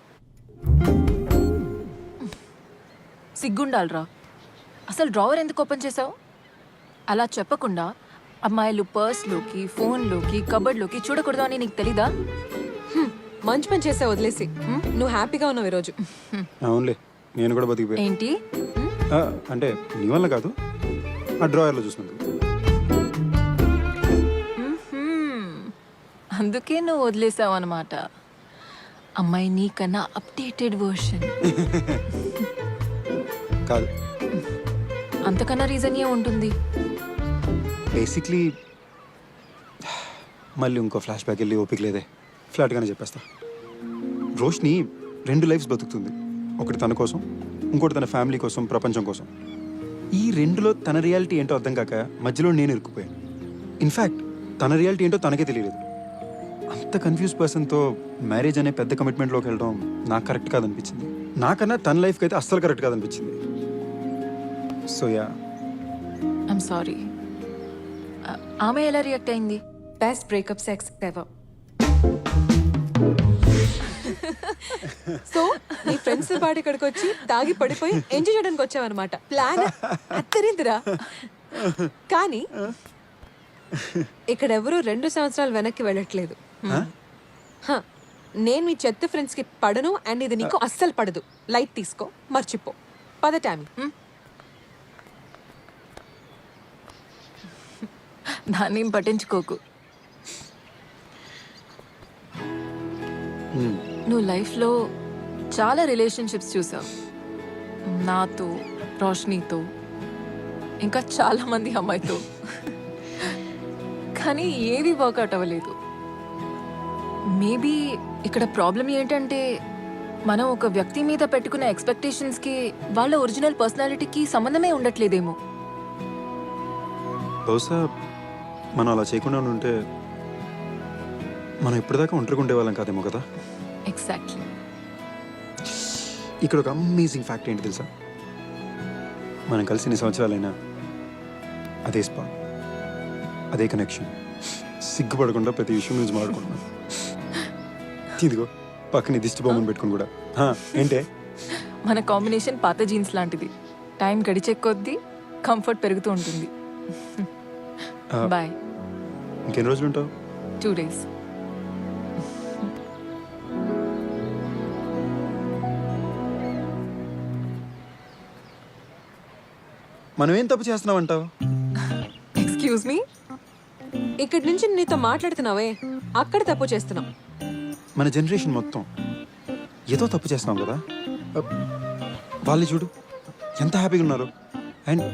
సిగ్గుండాలరా. అసలు డ్రావర్ ఎందుకు ఓపెన్ చేసావు? అలా చెప్పకుండా అమ్మాయిలు పర్స్లోకి, ఫోన్లోకి, కబర్డ్లోకి చూడకూడదు అని నీకు తెలీదా? మంచి పని చేసా వదిలేసి. నువ్వు హ్యాపీగా ఉన్నావు ఈరోజు. అవునులే, నేను కూడా బతికిపోయా. ఏంటి? అంటే నీ వల్ల కాదు, ఆ డ్రాయర్లో చూసినందుకు. అందుకే నువ్వు వదిలేసావు అనమాట. అమ్మాయి నీకన్నా అప్డేటెడ్ వర్షన్. కాదు, అంతకన్నా రీజన్ ఏ ఉంటుంది? బేసిక్లీ మళ్ళీ ఇంకో ఫ్లాష్ బ్యాక్ వెళ్ళి ఓపిక లేదే. ఫ్లాట్గానే చెప్పేస్తా. రోష్ని 2 లైఫ్స్ బతుకుతుంది. ఒకటి తన కోసం, ఇంకోటి తన ఫ్యామిలీ కోసం, ప్రపంచం కోసం. ఈ 2లో తన రియాలిటీ ఏంటో అర్థం కాక మధ్యలో నేను ఇరుక్కుపోయాను. ఇన్ఫ్యాక్ట్ తన రియాలిటీ ఏంటో తనకే తెలియలేదు. అంత కన్ఫ్యూజ్ పర్సన్తో మ్యారేజ్ అనే పెద్ద కమిట్మెంట్లోకి వెళ్ళడం నాకు కరెక్ట్ కాదనిపించింది. నాకన్నా తన లైఫ్కి అయితే అస్సలు కరెక్ట్ కాదనిపించింది. So yeah, I'm sorry. ఆమె ఎలా రియాక్ట్ అయింది? Best breakup sex ever. So నీ ఫ్రెండ్స్ పాటు ఇక్కడికి వచ్చి తాగి పడిపోయి ఎంజాయ్ చేయడానికి వచ్చావన్నమాట. ప్లాన్ అత్తరిందిరా. కానీ ఇక్కడ ఎవరు 2 సంవత్సరాలు వెనక్కి వెళ్ళట్లేదు. హ, నేను మీ చెత్త ఫ్రెండ్స్ కి పడను అండ్ ఇది నీకు అస్సలు పడదు. లైట్ తీసుకో, మర్చిపో. పద టామీ. దాన్ని ఏం పట్టించుకోకు. నువ్వు లైఫ్లో చాలా రిలేషన్షిప్స్ చూసావు. నాతో, రోషనీతో, ఇంకా చాలా మంది అమ్మాయితో. కానీ ఏది వర్కౌట్ అవ్వలేదు. మేబీ ఇక్కడ ప్రాబ్లం ఏంటంటే మనం ఒక వ్యక్తి మీద పెట్టుకున్న ఎక్స్పెక్టేషన్స్కి వాళ్ళ ఒరిజినల్ పర్సనాలిటీకి సంబంధమే ఉండట్లేదేమో. బహుశా మనం అలా చేయకుండా ఉంటే మనం ఇప్పటిదాకా ఒంటరిగా ఉండేవాళ్ళం కాదేమో కదా. ఎగ్జాక్ట్లీ. ఇక్కడ ఒక అమేజింగ్ ఫ్యాక్ట్ ఏంటి తెలుసా? మనం కలిసి 2 సంవత్సరాలైనా అదే స్పాట్, అదే కనెక్షన్, సిగ్గుపడకుండా ప్రతి విషయం గురించి మాట్లాడుకుంటున్నాం. ఇదిగో పక్కన దిష్టి బొమ్మను పెట్టుకుని కూడా. ఏంటే మన కాంబినేషన్ పాత జీన్స్ లాంటిది. టైం గడిచే కొద్దీ కంఫర్ట్ పెరుగుతూ ఉంటుంది. బాయ్. ఇంకెన్ని రోజులు ఉంటావు? 2 days. మనం ఏం తప్పు చేస్తున్నాం అంటావు? Excuse me. ఇక్కడి నుంచి నీతో మాట్లాడుతున్నావే, అక్కడ తప్పు చేస్తున్నావు. మన జనరేషన్ మొత్తం ఏదో తప్పు చేస్తున్నాం కదా. వాళ్ళని చూడు ఎంత హ్యాపీగా ఉన్నారు, అండ్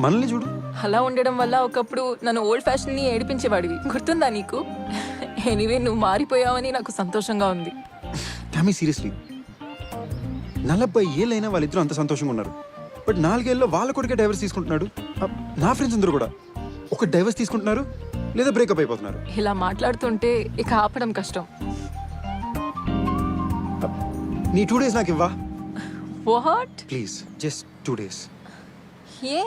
మనల్ని చూడు. అలా ఉండడం వల్ల ఒకప్పుడు నన్ను ఓల్డ్ ఫ్యాషన్ని ఏడిపించేవాడివి, గుర్తుందా నీకు? ఎనీవే, నువ్వు మారిపోయావని నాకు సంతోషంగా ఉంది. టామీ సీరియస్లీ, 40 ఏళ్ళైనా వాళ్ళిద్దరూ అంత సంతోషంగా ఉన్నారు. బట్ 4 ఏళ్ళలో వాళ్ళ కొడుకే డైవర్స్ తీసుకుంటున్నాడు. నా ఫ్రెండ్స్ అందరూ కూడా ఒక డైవర్స్ తీసుకుంటున్నారు లేదా బ్రేకప్ అయిపోతున్నారు. ఇలా మాట్లాడుతుంటే ఇక ఆపడం కష్టం. నీ 2 days నాకు ఇవ్వా వాట్? Please, just 2 days. ఏ?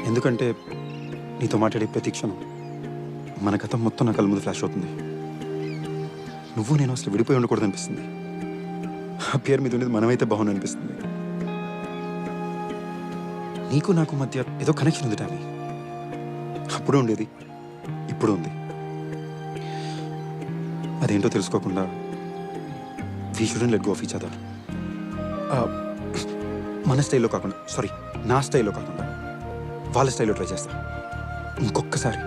ఎందుకంటే నీతో మాట్లాడే ప్రతి క్షణం మన గతం మొత్తం నా కళ్ళ ముందు ఫ్లాష్ అవుతుంది. నువ్వు నేను అసలు విడిపోయి ఉండకూడదు అనిపిస్తుంది. ఆ పేరు మీద ఉండేది మనమైతే బాగుంది అనిపిస్తుంది. నీకు నాకు మధ్య ఏదో కనెక్షన్ ఉంది టామీ. అప్పుడు ఉండేది, ఇప్పుడు ఉంది. అదేంటో తెలుసుకోకుండా we shouldn't let go of each other. మన స్టైల్లో కాకుండా, సారీ, నా స్టైల్లో కాకుండా వాళ్ళ స్టైల్లో ట్రై చేస్తా. ఇంకొకసారి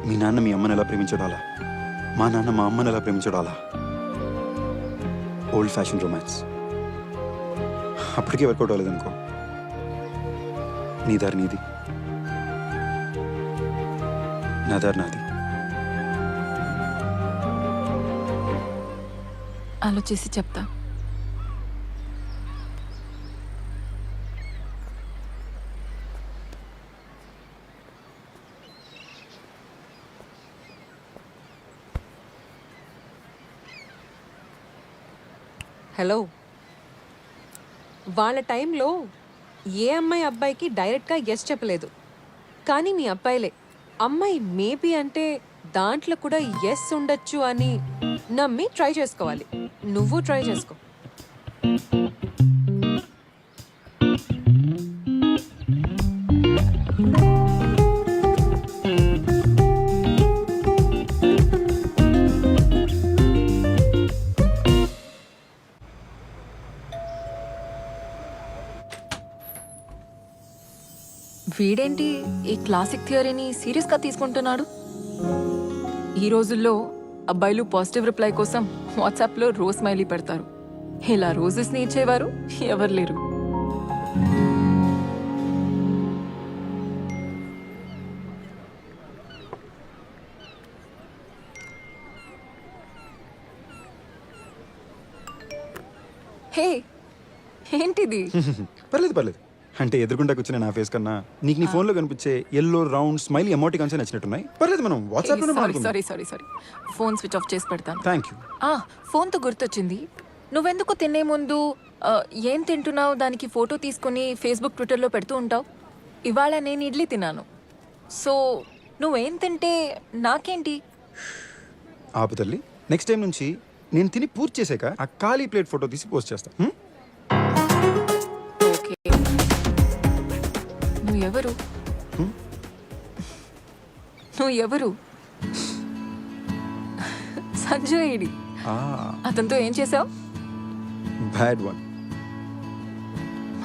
మీ నాన్న మీ అమ్మని ఎలా ప్రేమించడం అలా, మా నాన్న మా అమ్మని ఎలా ప్రేమించడం అలా. ఓల్డ్ ఫ్యాషన్ రొమాన్స్ అప్పటికే వర్కౌట్ అవ్వలేదు అనుకో. నీ దారి నీది, నా దారి నాది. ఆలోచించి చెప్తా. హలో, వాళ్ళ టైంలో ఏ అమ్మాయి అబ్బాయికి డైరెక్ట్గా ఎస్ చెప్పలేదు. కానీ మీ అబ్బాయిలే అమ్మాయి మేబీ అంటే దాంట్లో కూడా ఎస్ ఉండొచ్చు అని నమ్మి ట్రై చేసుకోవాలి. నువ్వు ట్రై చేసుకో. వీడేంటి ఈ క్లాసిక్ థియరీని సీరియస్గా తీసుకుంటున్నాడు? ఈ రోజుల్లో అబ్బాయిలు పాజిటివ్ రిప్లై కోసం వాట్సాప్లో రోజ్ స్మైలీ పెడతారు. ఇలా రోజెస్ని ఇచ్చేవారు ఎవరు లేరు. హే, ఏంటిది? పర్లేదు పర్లేదు. అంటే ఎదురుకుండా కూర్చున్న నా ఫేస్ కన్నా నీకు నీ ఫోన్లో కనిపించే ఎల్లో రౌండ్ స్మైలీ ఎమోటికాన్స్ నచ్చినట్టున్నాయి. పర్లేదు, మనం వాట్సాప్లో sorry sorry sorry, phone switch off చేసి పెడతాను. Thank you. ఫోన్తో గుర్తొచ్చింది, నువ్వెందుకు తినే ముందు ఏం తింటున్నావు దానికి ఫోటో తీసుకుని ఫేస్బుక్ ట్విట్టర్లో పెడుతూ ఉంటావు? ఇవాళ నేను ఇడ్లీ తిన్నాను. సో నువ్వేం తింటే నాకేంటి? ఆపు తల్లి, నెక్స్ట్ టైం నుంచి నేను తిని పూర్తి చేసాక ఆ ఖాళీ ప్లేట్ ఫోటో తీసి పోస్ట్ చేస్తా. ఓకే. నువ్వు ఎవరు? నువ్వు ఎవరు? సంజయ్ ఏడి? అతనితో ఏం చేసావు? Bad one.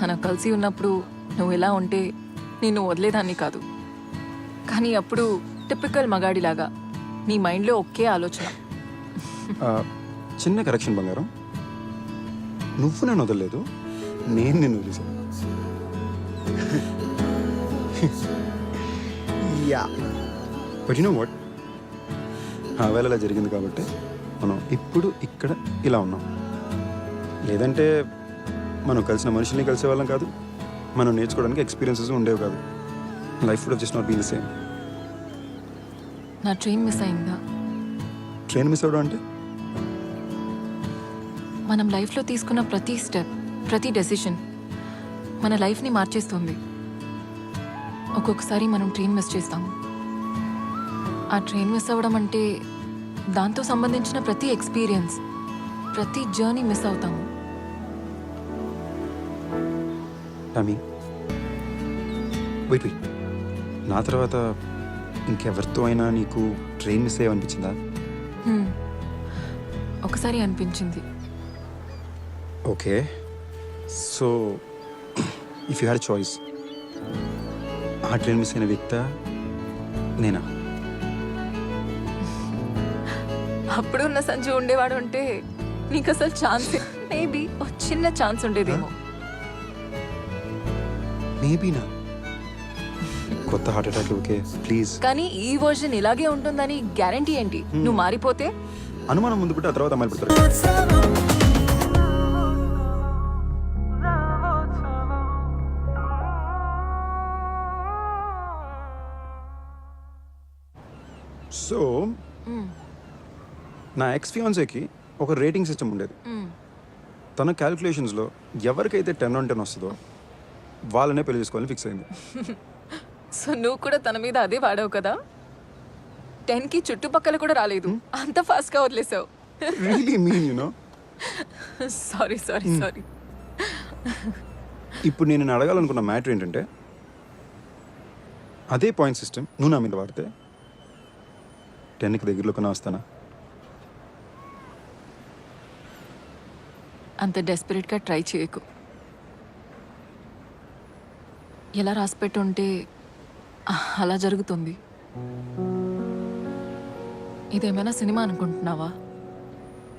మనం కలిసి ఉన్నప్పుడు నువ్వు ఎలా ఉంటే నిన్ను వదిలేదాన్ని కాదు. కానీ అప్పుడు టిపికల్ మగాడిలాగా నీ మైండ్లో ఒకే ఆలోచన. చిన్న కరెక్షన్ బంగారం, నువ్వు నన్ను వదలలేదు, నేను నిన్ను వదిలేసాను. Yeah but you know what, ఆ వేళ అలా జరిగింది కాబట్టి మనం ఇప్పుడు ఇక్కడ ఇలా ఉన్నాం. లేదంటే మనం కలిసిన మనుషుల్ని కలిసే వాళ్ళం కాదు, మనం నేర్చుకోవడానికి ఎక్స్పీరియన్సెస్ ఉండేవి కాదు. Life would have just not been the same. నా ట్రైన్ మిస్ అయిందా? ట్రైన్ మిస్ అవ్వడం అంటే మనం లైఫ్లో తీసుకున్న ప్రతి స్టెప్, ప్రతి డెసిషన్ మన లైఫ్ని మార్చేస్తుంది. ఒక్కొక్కసారి మనం ట్రైన్ మిస్ చేస్తాము. ఆ ట్రైన్ మిస్ అవ్వడం అంటే దాంతో సంబంధించిన ప్రతి ఎక్స్పీరియన్స్, ప్రతి జర్నీ మిస్ అవుతాము. టామీ, వెయిట్ వెయిట్, నా తర్వాత ఇంకెవరితో అయినా నీకు ట్రైన్ మిస్ అయ్యనిపించిందా? ఒకసారి అనిపించింది. Okay, so if you had choice, ఆ ట్రైన్ మిస్ అయిన వ్యక్తి నేనా? అప్పుడు ఉన్న సంజు ఉండేవాడు అంటే నీకు అసలు ఛాన్స్, మేబీ ఒక చిన్న ఛాన్స్ ఉండేదేమో. మేబీనా? కొత్త హార్ట్ అటాక్. Okay please. కానీ ఈ వర్జన్ ఇలాగే ఉంటుందని గ్యారంటీ ఏంటి? నువ్వు మారిపోతే అనుమానం ముందు పుట్టి ఆ తర్వాత అమ్మాయిలు పుడతారు. సో నా ఎక్స్ ఫియాన్సేకి ఒక రేటింగ్ సిస్టమ్ ఉండేది. తన క్యాలిక్యులేషన్స్లో ఎవరికైతే 10 on 10 వస్తుందో వాళ్ళనే పెళ్లి చేసుకోవాలని ఫిక్స్ అయింది. సో నువ్వు కూడా తన మీద అదే వాడావు కదా? 10కి చుట్టుపక్కల కూడా రాలేదు, అంత ఫాస్ట్గా వదిలేసావు. Really mean you know. Sorry sorry sorry. ఇప్పుడు నేను అడగాలనుకున్న మ్యాటర్ ఏంటంటే, అదే పాయింట్ సిస్టమ్ నువ్వు నా మీద వాడితే 10కి దగ్గరలో కొన్నా వస్తానా? అంత డెస్పరేట్గా ట్రై చేయకు. ఎలా రాసిపెట్టుంటే అలా జరుగుతుంది. ఇదేమైనా సినిమా అనుకుంటున్నావా?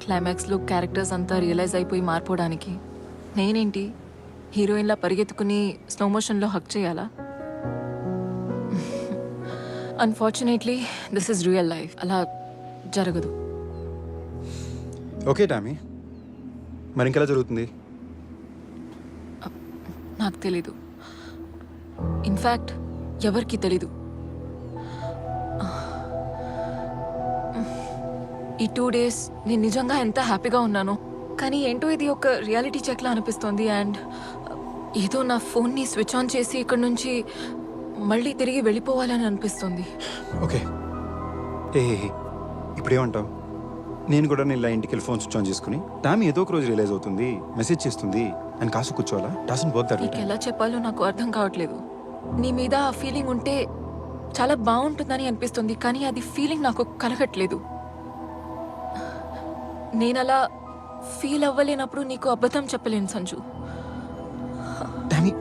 క్లైమాక్స్లో క్యారెక్టర్స్ అంతా రియలైజ్ అయిపోయి మారిపోవడానికి నేనేంటి హీరోయిన్లా పరిగెత్తుకుని స్లో మోషన్లో హక్ చేయాలా? Unfortunately this is real life. అలా జరగదు. ఓకే టామీ, మరి ఇంకెలా జరుగుతుంది? నాకు తెలీదు. ఇన్ఫ్యాక్ట్ ఎవరికి తెలీదు. ఈ 2 days నేను నిజంగా ఎంత హ్యాపీగా ఉన్నానో, కానీ ఏంటో ఇది ఒక రియాలిటీ చెక్లా అనిపిస్తోంది. అండ్ ఏదో నా ఫోన్ని స్విచ్ ఆన్ చేసి ఇక్కడ నుంచి మళ్ళీ తిరిగి వెళ్ళిపోవాలని అనిపిస్తుంది. ఓకే, ఇప్పుడేమంటావు? నేను కూడా నేను ఇలా ఇంటికి వెళ్ళి ఫోన్ స్విచ్ ఆన్ చేసుకుని టామీ ఏదో ఒక రోజు రియలైజ్ అవుతుంది, మెసేజ్ చేస్తుంది అని కాసు కూర్చోవాలా? Doesn't work that way. నీకు ఎలా చెప్పాలో నాకు అర్థం కావట్లేదు. నీ మీద ఆ ఫీలింగ్ ఉంటే చాలా బాగుంటుందని అనిపిస్తుంది, కానీ అది ఫీలింగ్ నాకు కలగట్లేదు. నేను అలా ఫీల్ అవ్వలేనప్పుడు నీకు అబద్ధం చెప్పలేను సంజు. టామీ,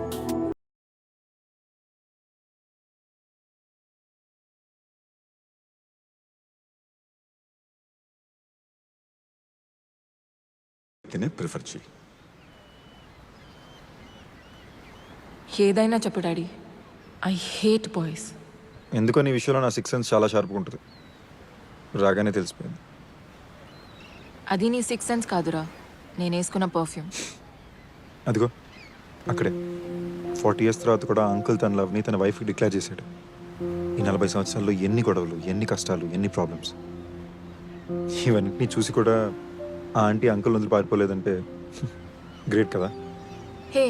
ప్రిఫర్ చేయి. ఏదైనా చెప్పు డాడీ, ఐ హేట్ బాయ్స్. ఎందుకో నీ విషయంలో నా 6th సెన్స్ చాలా షార్ప్గా ఉంటుంది. రాగానే తెలిసిపోయింది. అది నీ 6th సెన్స్ కాదురా, నేను వేసుకున్న పర్ఫ్యూమ్. అదిగో అక్కడే 40 years తర్వాత కూడా అంకుల్ తన లవ్ని తన వైఫ్కి డిక్లేర్ చేశాడు. ఈ 40 సంవత్సరాల్లో ఎన్ని గొడవలు, ఎన్ని కష్టాలు, ఎన్ని ప్రాబ్లమ్స్. ఇవన్నీ చూసి కూడా ఆ ఆంటీ అంకుల్ వదిలి పారిపోలేదంటే గ్రేట్ కదా. హే,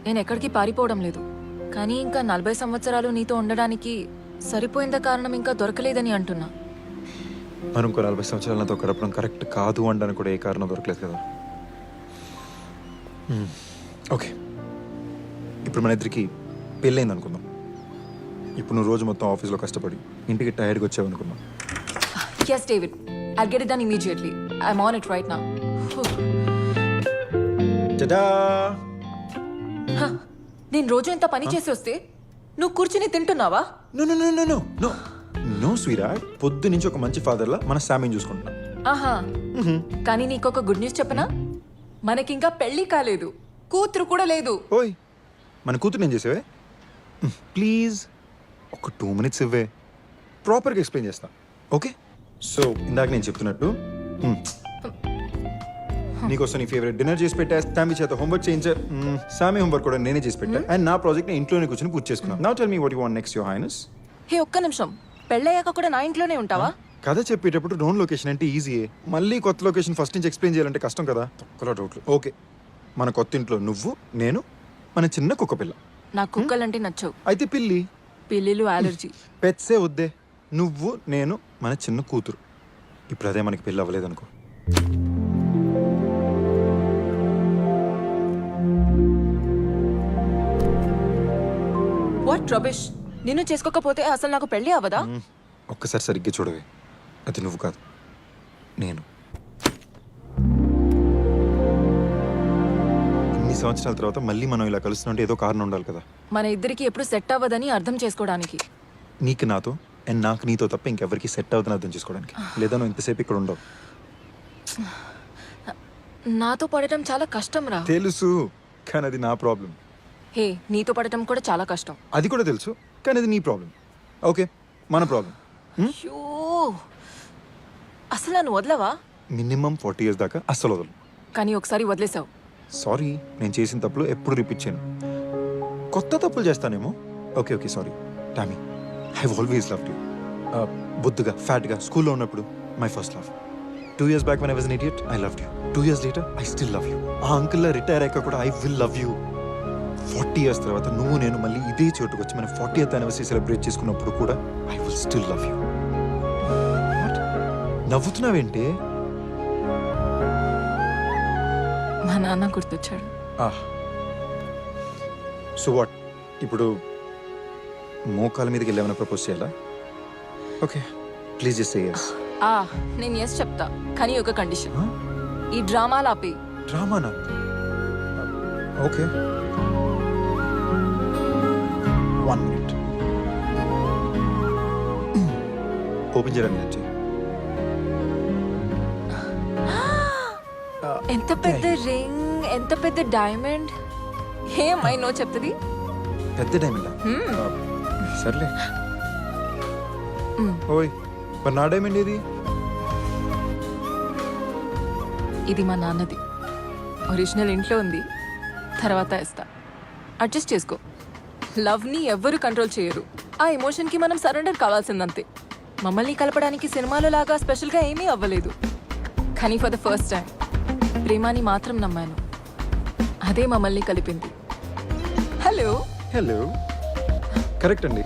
నేను ఎక్కడికి పారిపోవడం లేదు, కానీ ఇంకా 40 సంవత్సరాలు నీతో ఉండడానికి సరిపోయింద కారణం ఇంకా దొరకలేదని అంటున్నా. మనం ఇంకో 40 సంవత్సరాలు నాతో గడపడం కరెక్ట్ కాదు అనడానికి కూడా ఏ కారణం దొరకలేదు కదా. ఓకే, ఇప్పుడు మన ఇద్దరికి పెళ్ళైంది అనుకుందాం. ఇప్పుడు నువ్వు రోజు మొత్తం ఆఫీస్లో కష్టపడి ఇంటికి టైర్డ్గా వచ్చావు అనుకుందాం. Yes, David. I'll get it done immediately. I'm on it right now. Tada! నేను రోజు ఇంత పని చేసి వస్తే నువ్వు కూర్చుని తింటున్నావా? No no no no no no no sweetheart, పొద్దు నుంచి ఒక మంచి ఫాదర్లా మన శామీని చూసుకుంటున్నాం. ఆహా. కానీ నీకొక గుడ్ న్యూస్ చెప్పనా? మనకింకా పెళ్లి కాలేదు, కూతురు కూడా లేదు. ఓయ్, మన కూతురు ఏం చేసేవే? ప్లీజ్ ఒక 2 minutes ఇవ్వే, ప్రాపర్గా ఎక్స్ప్లెయిన్ చేస్తా. ఓకే, సో ఇందాక నేను చెప్తున్నట్టు నీకోసం నీ ఫేవరెట్ డిన్నర్ చేసి పెట్టా, సామి చేత హోంవర్క్ చేయించా, సామి హోంవర్క్ కూడా నేనే చేసి పెట్టా, అండ్ నా ప్రాజెక్ట్ ని ఇంట్లోనే కూర్చొని పూర్తి చేసుకున్నాను. Now tell me what you want next, your highness. Hey, ఒక్క నిమిషం. పెళ్ళయ్యాక కూడా నా ఇంట్లోనే ఉంటావా? కథ చెప్పేటప్పుడు నోన్ లొకేషన్ అంటే ఈజీయే, మళ్ళీ కొత్త లొకేషన్ ఫస్ట్ నుంచి ఎక్స్ప్లెయిన్ చేయాలంటే కష్టం కదా. తొక్కలో డౌట్లు. ఓకే, మన కొత్త ఇంట్లో నువ్వు, నేను, మన చిన్న కుక్క పిల్ల. నా కుక్కలంటే నచ్చవు. అయితే పిల్లి. పిల్లిలు అలర్జీ. పెట్సే వద్దే. నువ్వు, నేను, మన చిన్న కూతురు. ఇప్పుడు అదే మనకి పెళ్ళి అవ్వలేదనుకో. What rubbish. నిన్ను చేసుకోకపోతే అసలు నాకు పెళ్లి అవ్వదా? ఒక్కసారి సరిగ్గా చూడవే, అది నువ్వు కాదు, నేను. ఇన్ని సంవత్సరాల తర్వాత మళ్ళీ మనం ఇలా కలుస్తుంటే ఏదో కారణం ఉండాలి కదా. మన ఇద్దరికి ఎప్పుడు సెట్ అవ్వదని అర్థం చేసుకోవడానికి. నీకు నాతో, అండ్ నాకు నీతో తప్ప ఇంకెవరికి సెట్ అవుతుందని అర్థం చేసుకోవడానికి. లేదా నువ్వు ఇంతసేపు ఇక్కడ ఉండవు. నాతో పడటం చాలా కష్టం రా. తెలుసు, కానీ అది నా ప్రాబ్లం. హే, నీతో పడటం కూడా చాలా కష్టం. అది కూడా తెలుసు, కానీ అది నీ ప్రాబ్లం. ఓకే, మన ప్రాబ్లం. అయ్యో, అసలు నన్ను వదలవా? మినిమం 40 years దాకా అస్సలు వదలు. కానీ ఒకసారి వదిలేసావు. సారీ, నేను చేసిన తప్పులు ఎప్పుడు రిపీట్ చేయను. కొత్త తప్పులు చేస్తానేమో. Okay okay, sorry Tommy. I always loved you. బొద్దుగా, ఫ్యాట్గా స్కూల్లో ఉన్నప్పుడు my first love. 2 years back when I was an idiot, I loved you. 2 years later, I still love you. ఆ అంకుల్ రిటైర్ అయ్యాక కూడా I will love you. 40 years తర్వాత నువ్వు నేను మళ్ళీ ఇదే చోటుకు వచ్చి మన 40th anniversary సెలబ్రేట్ చేసుకున్నప్పుడు కూడా I will still love you. నవ్వుతున్నావేంటి? మా నాన్న గుర్తొచ్చాడు. సో వాట్, ఇప్పుడు మోకాల మీదకి వెళ్ళేమైనా ప్రపోజ్ చేయాలా? Okay, please just say yes. నేను ఎస్ చెప్తా, కానీ ఒక కండిషన్. ఈ డ్రామాలు ఆపి. డ్రామానా? Okay, 1 minute. ఓపెన్ చేయడానికి ఎంత పెద్ద రింగ్, ఎంత పెద్ద డైమండ్. ఏ అమ్మాయి నో చెప్తుంది? పెద్ద డైమండా? సర్లే. ఓయ్, మరి నా డైమండ్ ఏది? ఇది మా నాన్నది. ఒరిజినల్ ఇంట్లో ఉంది, తర్వాత ఇస్తా. అడ్జస్ట్ చేసుకో. లవ్ని ఎవ్వరూ కంట్రోల్ చేయరు. ఆ ఎమోషన్కి మనం సరెండర్ కావాల్సిందంతే. మమ్మల్ని కలపడానికి సినిమాలో లాగా స్పెషల్గా ఏమీ అవ్వలేదు, కానీ ఫర్ ద ఫస్ట్ టైం ప్రేమాని మాత్రం నమ్మాను. అదే మమ్మల్ని కలిపింది. హలో హలో, కరెక్ట్ అండి.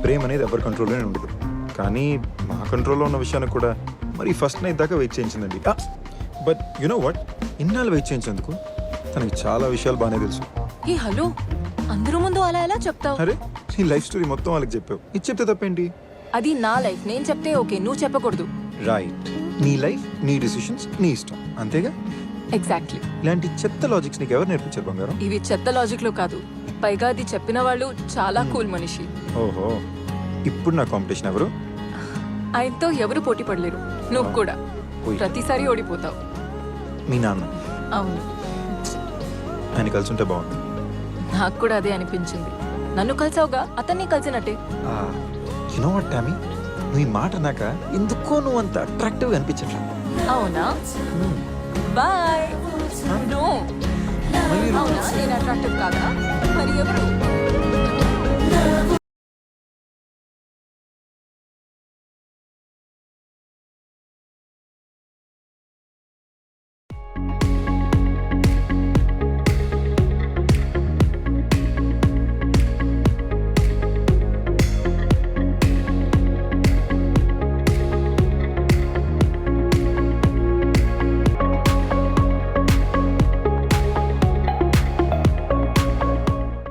ప్రేమ అనేది ఎవరి కంట్రోల్లోనే ఉండదు, కానీ మా కంట్రోల్లో ఉన్న విషయాన్ని కూడా మరి ఫస్ట్ నైట్ దాకా వెయిట్ చేయించిందండి. బట్ యు నో వాట్, ఇన్నాళ్ళు వెయిట్ చేయించేందుకు తనకి చాలా విషయాలు బాగానే తెలుసు. ఏ హలో, అందరూ ముందు అలా ఎలా చెప్తావు? అరే, నీ లైఫ్ స్టోరీ మొత్తం వాళ్ళకి చెప్పావు, ఇది చెప్తే తప్పేంటి? అది నా లైఫ్, నేను చెప్తే ఓకే, నువ్వు చెప్పకూడదు. రైట్, నీ లైఫ్, నీ డిసిషన్స్, నీ ఇష్టం, అంతేగా? ఎగ్జాక్ట్లీ. ఇలాంటి చెత్త లాజిక్స్ నీకు ఎవరు నేర్పించారు బంగారం? ఇవి చెత్త లాజిక్లో కాదు, పైగా అది చెప్పిన వాళ్ళు చాలా కూల్ మనిషి. ఓహో, ఇప్పుడు నా కాంపిటీషన్ ఎవరు? ఆయనతో ఎవరు పోటీ పడలేరు. నువ్వు కూడా ప్రతిసారి ఓడిపోతావు. మీ నాన్న. అవును, ఆయన కలిసి ఉంటే బాగుంది. నాకు కూడా అదే అనిపించింది. నన్ను కలిసావుగా, అతన్ని కలిసినట్టే. యు నో వాట్ టామీ, నువ్వు ఈ మాట అన్నాక ఎందుకో నువ్వు అంత అట్రాక్టివ్గా అనిపించట్లా. అవునా? బాయ్. నో, అవునా? నేను అట్రాక్టివ్ కాదా? మరి ఎవరు?